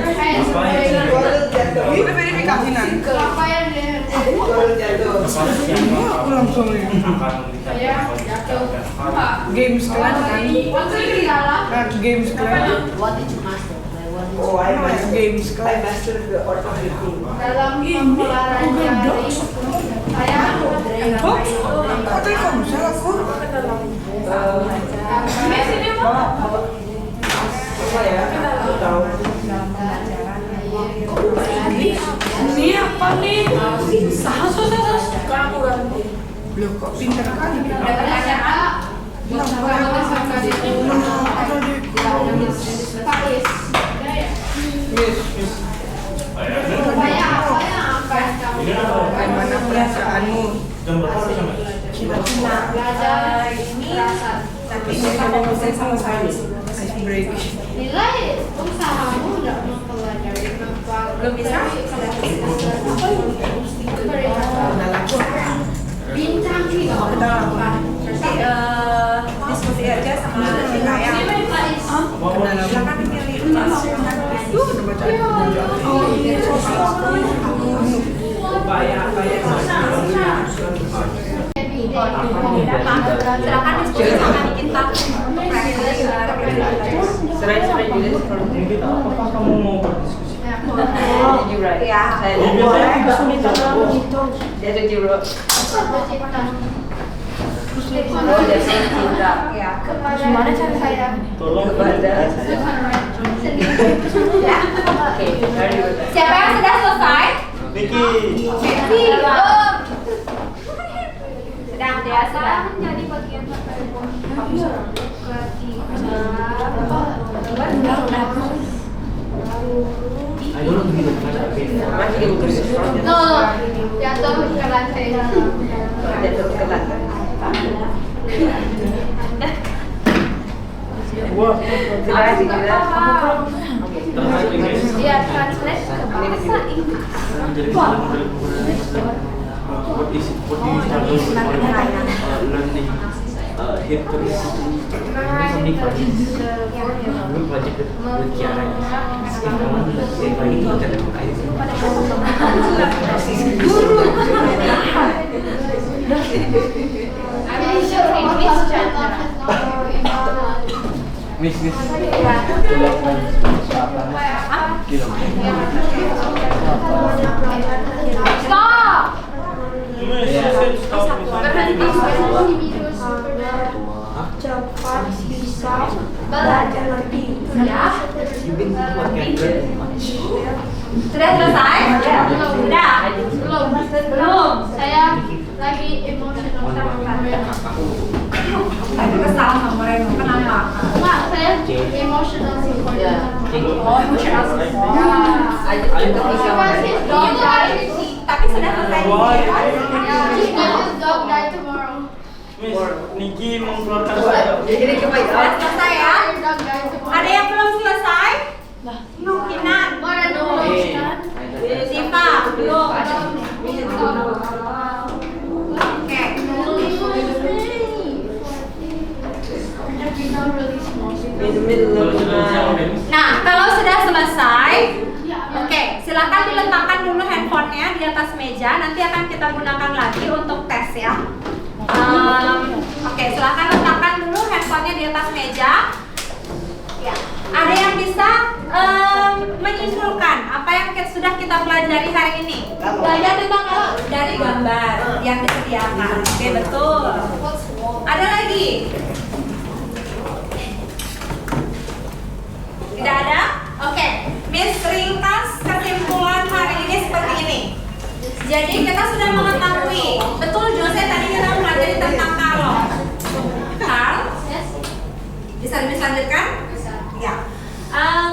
Ini verifikasi nanti. apa yang Aku langsung games kalian kan? Nah, games kalian. Oh, I Games kalian. mastered the art of editing. dalam olahraga saya Oh, kok tadi kamu salah aku? Apa ya? Aku tahu. Ini apa nih? Sahas. Loh, kok pintar kali kita? Bagaimana perasaanmu? Tapi ini ada dosen sama saya. Ice break. nilai usahamu tidak mempelajari Belum bisa? bintang tiga Nanti diskusi aja sama saya. Silakan pilih. Udah baca. Silakan diskusi sama kita. Serai juga kalau Apakah kamu mau berdiskusi? Did you write? Ya. That's what you wrote. Oh, that's it. Ya. gimana cara saya Tolong Kepada Ya. Okay, very good. Siapa yang sudah selesai? Vicky. Sedang dia sedang. menjadi bagian Ayo lu begitu Masih diutus. jatuh ke lantai Jatuh ke lantai. Wah, Terima kasih juga. terhadap Inggris. dia translate ke bahasa Inggris Menjadi model what do you study learning history something funny belum belajar berbicara sekarang belajar lagi cara mengkait Miss Stop. berhenti cepat bisa belajar lagi. Sudah? Sudah selesai? Sudah? Belum. Saya lagi emosional sama mereka. Tadi kesal sama Reno, kenapa? Enggak, saya emosional support. Oh, emotional support. Tapi sudah selesai Just let this dog die tomorrow. Miss, Niki mengeluarkan saya. Sudah selesai ya? Your dog die tomorrow. Ada yang belum selesai? Kinan, Mana dulu? Siva, belum. Oke. Nah, kalau sudah selesai, oke, silakan diletakkan dulu handphonenya di atas meja. Nanti akan kita gunakan lagi untuk tes ya. Oke, silakan letakkan dulu handphonenya di atas meja. Ya. Ada yang bisa menyimpulkan apa yang sudah kita pelajari hari ini? Belajar tentang dari gambar yang disediakan. Oke, betul. Ada lagi? Tidak ada? Oke, Miss ringkas kesimpulan hari ini seperti ini. Jadi kita sudah mengetahui, betul Jose tadi kita pelajari tentang kalor. Karl, bisa dilanjutkan? Ya.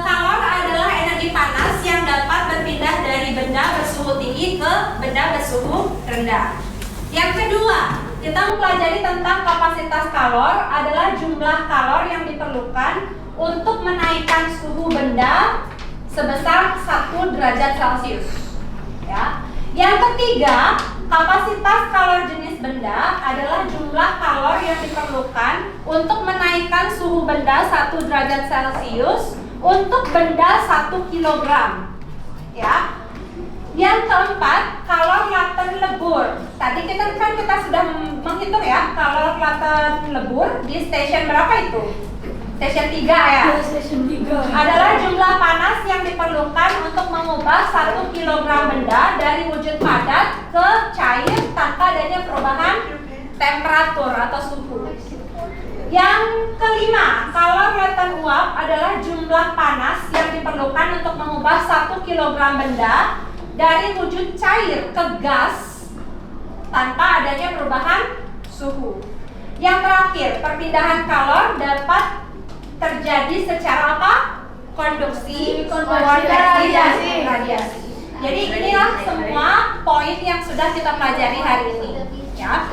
Kalor adalah energi panas yang dapat berpindah dari benda bersuhu tinggi ke benda bersuhu rendah. Yang kedua, kita mempelajari tentang kapasitas kalor adalah jumlah kalor yang diperlukan untuk menaikkan suhu benda sebesar 1 derajat Celcius. Ya. Yang ketiga, kapasitas kalor jenis benda adalah jumlah kalor yang diperlukan untuk menaikkan suhu benda 1 derajat Celcius untuk benda 1 kilogram. Ya. Yang keempat, kalor laten lebur. Tadi kita sudah menghitung ya, kalor laten lebur di stasiun berapa itu? Stasiun 3 ya? Stasiun 3 adalah jumlah panas yang diperlukan untuk mengubah 1 kilogram benda dari wujud padat ke cair tanpa adanya perubahan temperatur atau suhu. Yang kelima, kalor laten uap adalah jumlah panas yang diperlukan untuk mengubah 1 kilogram benda dari wujud cair ke gas tanpa adanya perubahan suhu. Yang terakhir, perpindahan kalor dapat terjadi secara apa? Konduksi, konveksi, dan radiasi. Jadi inilah semua poin yang sudah kita pelajari hari ini. Ya.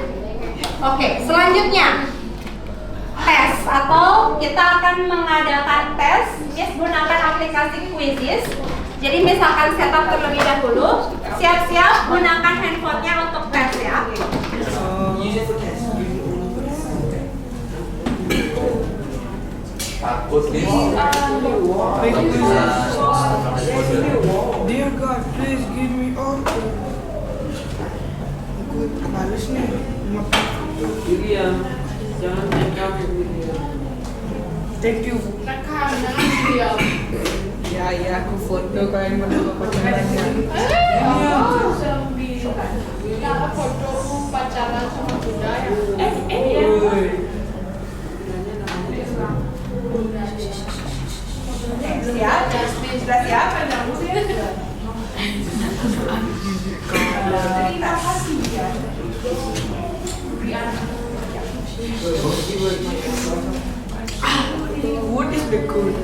Oke, selanjutnya tes atau kita akan mengadakan tes. Miss gunakan aplikasi Quizzes. Jadi misalkan setup terlebih dahulu. Siap-siap gunakan handphonenya untuk tes ya. Takut nih. Dear God, please give me all. Males nih. Iya, jangan tekan gitu. Thank you. Ya, aku foto kalian berdua pacarannya. Foto pacaran sama Bunda ya. Siap? Sudah siap? Terima kasih ya. What is the code?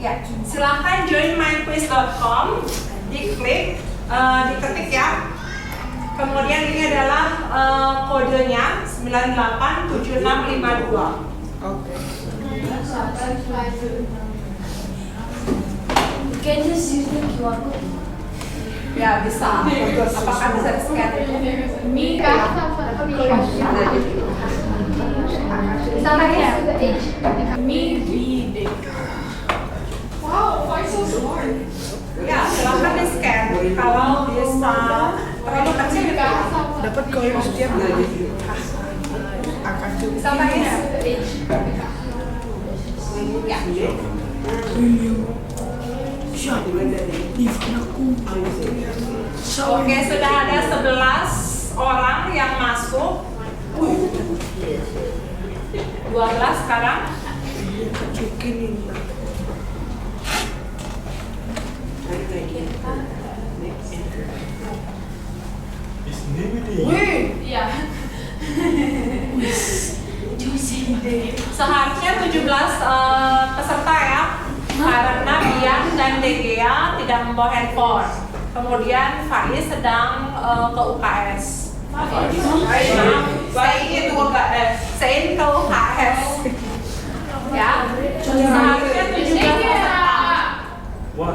Ya, silahkan join myquiz.com, diklik, diketik ya. Kemudian ini adalah kodenya 987652. Can you use the QR code? Ya bisa. Apakah bisa di-scan? Sama ya? Wow, why so smart? Ya, silahkan di-scan. Kalau bisa terlalu kecil Dapat koin setiap hari. sama ya? Ya. Oke, sudah ada 11 orang yang masuk. 12 sekarang. Iya. Seharusnya 17 peserta ya, karena Bian dan Degea tidak membawa handphone. Kemudian Faiz sedang ke UKS. Sein ke UKS. Ya, seharusnya 17 peserta. 16,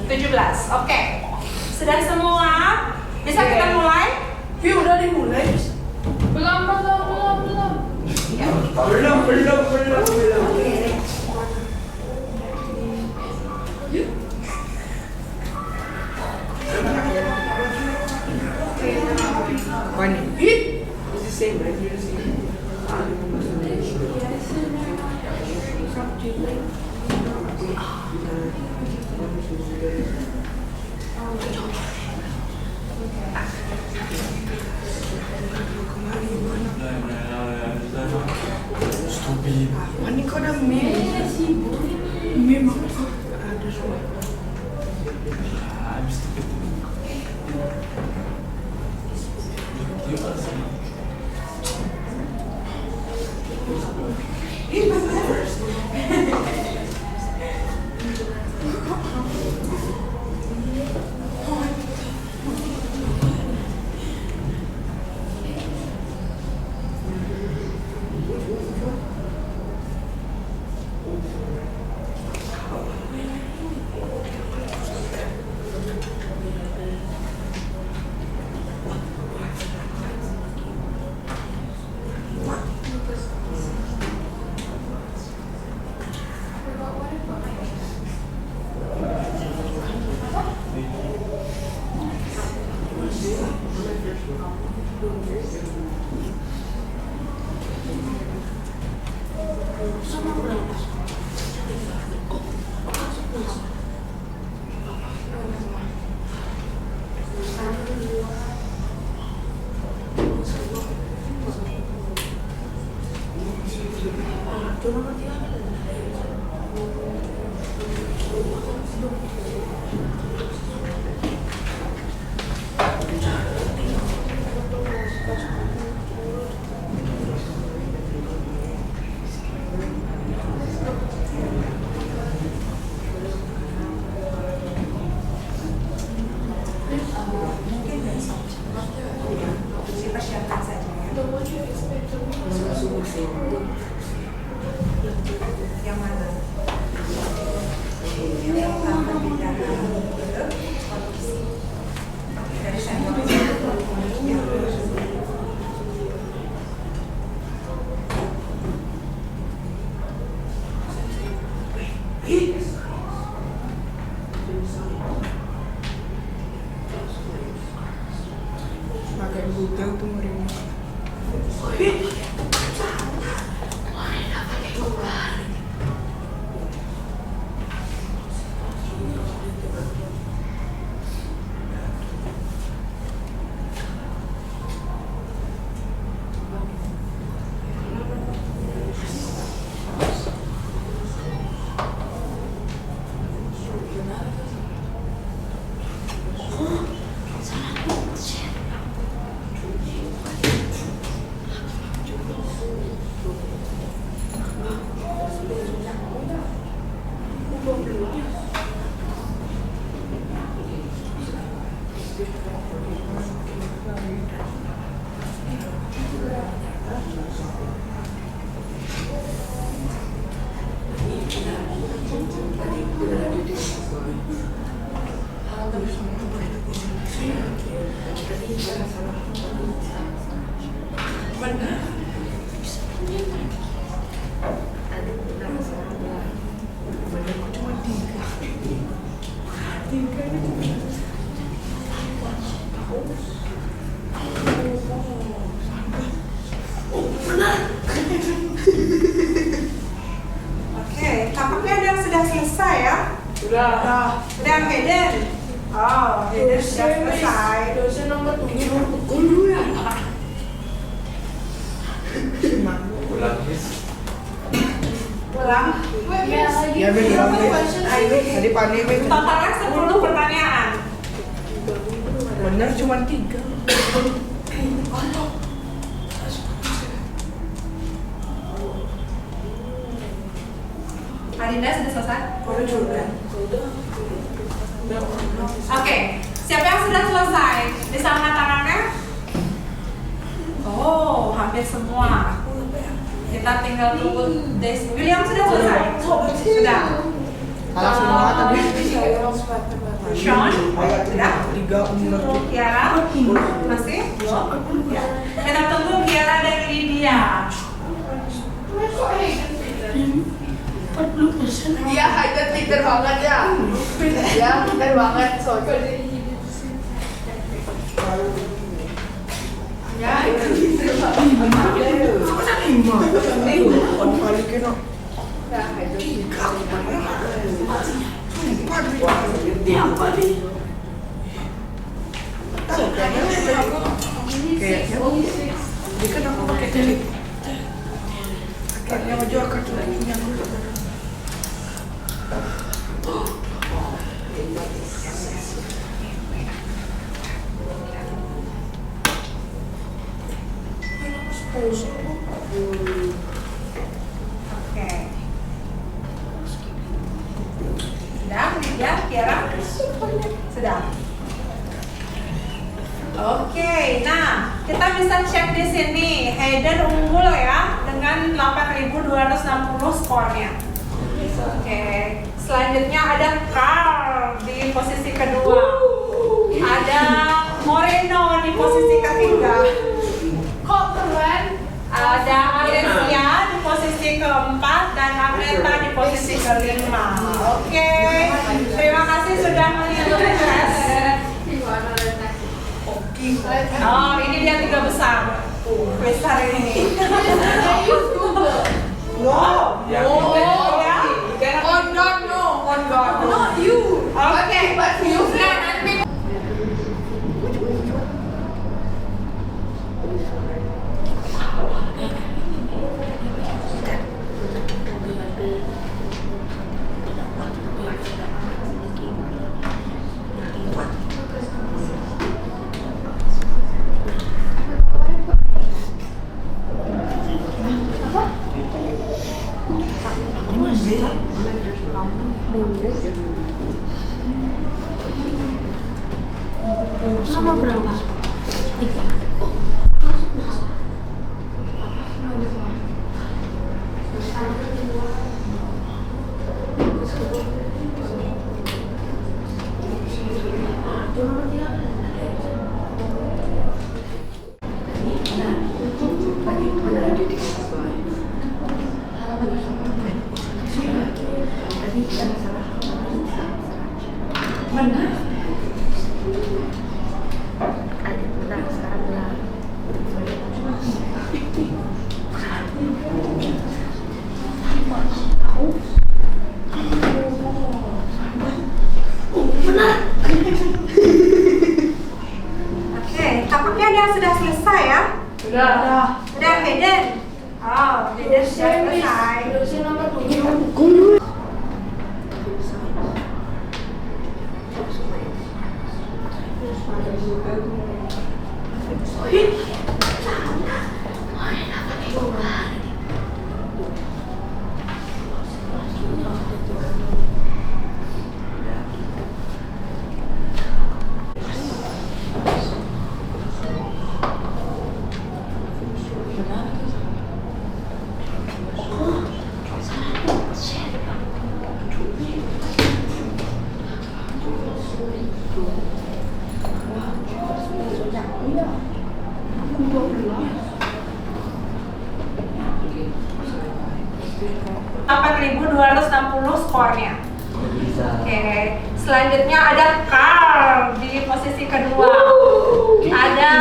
17. Oke, sudah semua. Bisa kita mulai? Udah dimulai. Belum. Ini kok ada meme? Meme apa? Ada semua. Dipersiapkan saja ya. Yang mana? Yang terlebih dahulu kondisi dari saya. Pakai Google tuh mereka. Oke, tampaknya ada yang sudah selesai ya. Sudah. Udah Hayden. Oh, Hayden sudah selesai. Dosen nomor 7 dulu ya. Ulang, Miss. Ulang. Ya, tadi pandemi. Totalnya 10 pertanyaan. Bener cuma 3. Arinda sudah selesai? Kalau juga. Oke, siapa yang sudah selesai? Bisa angkat tangannya? Oh, hampir semua. Kita tinggal tunggu Daisy. William sudah selesai? Sudah. Kalau semua tadi. Sean? Sudah? 3 umur. Kiara? Masih? Ya. Kita tunggu Kiara dan Lydia. Iya, Hayden pinter banget ya. Ya, pinter banget. Soalnya. Ya, pinter banget. Ya, Hayden. Jadi kan aku pakai telik. Akhirnya maju akar punya dulu. Oke. Sudah, Lydia, Kiara? Sudah. Oke, nah kita bisa cek di sini. Hayden unggul ya dengan 8.260 skornya. Oke, selanjutnya ada Carl di posisi kedua. Ada Moreno di posisi ketiga. Kok keren? Ada Alessia di posisi keempat dan Agneta di posisi kelima. Oke, terima kasih sudah mengikuti tes. Oh, ini dia 3 besar. Quiz hari ini. Wow. Yang Oh, ya. On God, no. On God, no. Not you. Okay, but you can and me. Nama berapa? 3. Oke, tampaknya ada yang sudah selesai ya. Sudah. Udah Hayden. Oh, Hayden sudah selesai. Dosen nomor 7. 8.260 skornya. Bisa. Oke, selanjutnya ada Carl di posisi kedua. Ada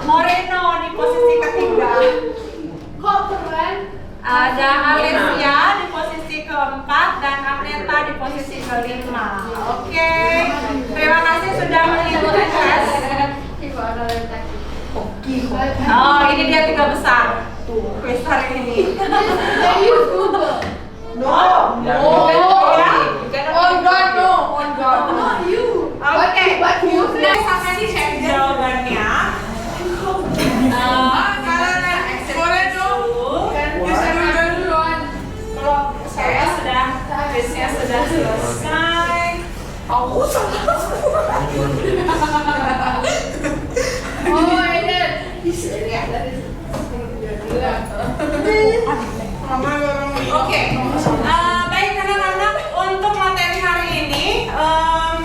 Moreno di posisi ketiga. Kok keren? Ada Alessia di posisi keempat dan Agneta di posisi kelima. Oke, terima kasih sudah mengikuti tes. Oh, ini dia 3 besar. Tuh, kuis hari ini. No. Ya, On God, no. On God. Oke. Sudah sampai dicek jawabannya. Boleh dong. Saya sudah, kuisnya sudah selesai. Aku salah. Oke, baik anak-anak, untuk materi hari ini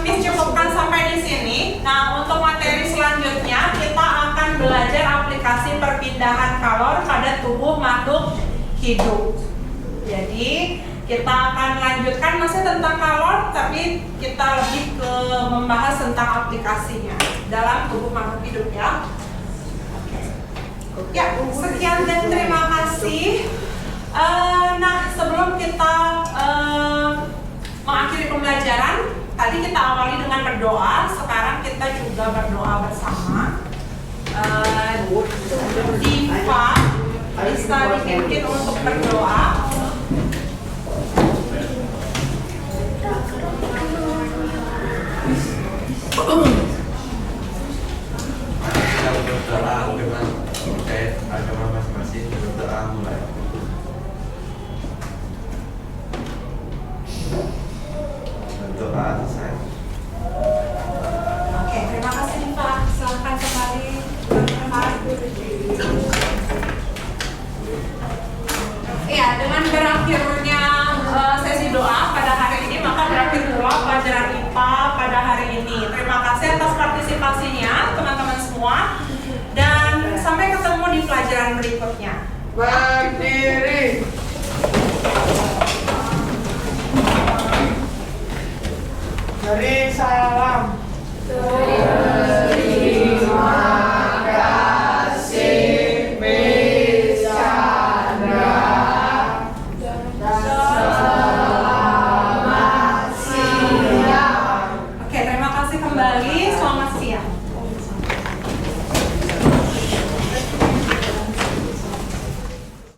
Miss cukupkan sampai di sini. Nah, untuk materi selanjutnya kita akan belajar aplikasi perpindahan kalor pada tubuh makhluk hidup. Jadi kita akan lanjutkan masih tentang kalor, tapi kita lebih ke membahas tentang aplikasinya dalam tubuh makhluk hidup ya. Ya, sekian dan terima kasih. Nah, sebelum kita mengakhiri pembelajaran, tadi kita awali dengan berdoa. Sekarang kita juga berdoa bersama. Diva bisa dipimpin untuk berdoa. Kita berdoa dengan terkait agama masing-masing. Berdoa mulai. Berdoa selesai. Oke, terima kasih Diva. Silahkan kembali. Ya, dengan berakhirnya sesi doa pada hari ini, maka berakhir pula pelajaran IPA pada hari ini. Terima kasih atas partisipasinya teman-teman semua, dan sampai ketemu di pelajaran berikutnya. Berdiri. Beri salam.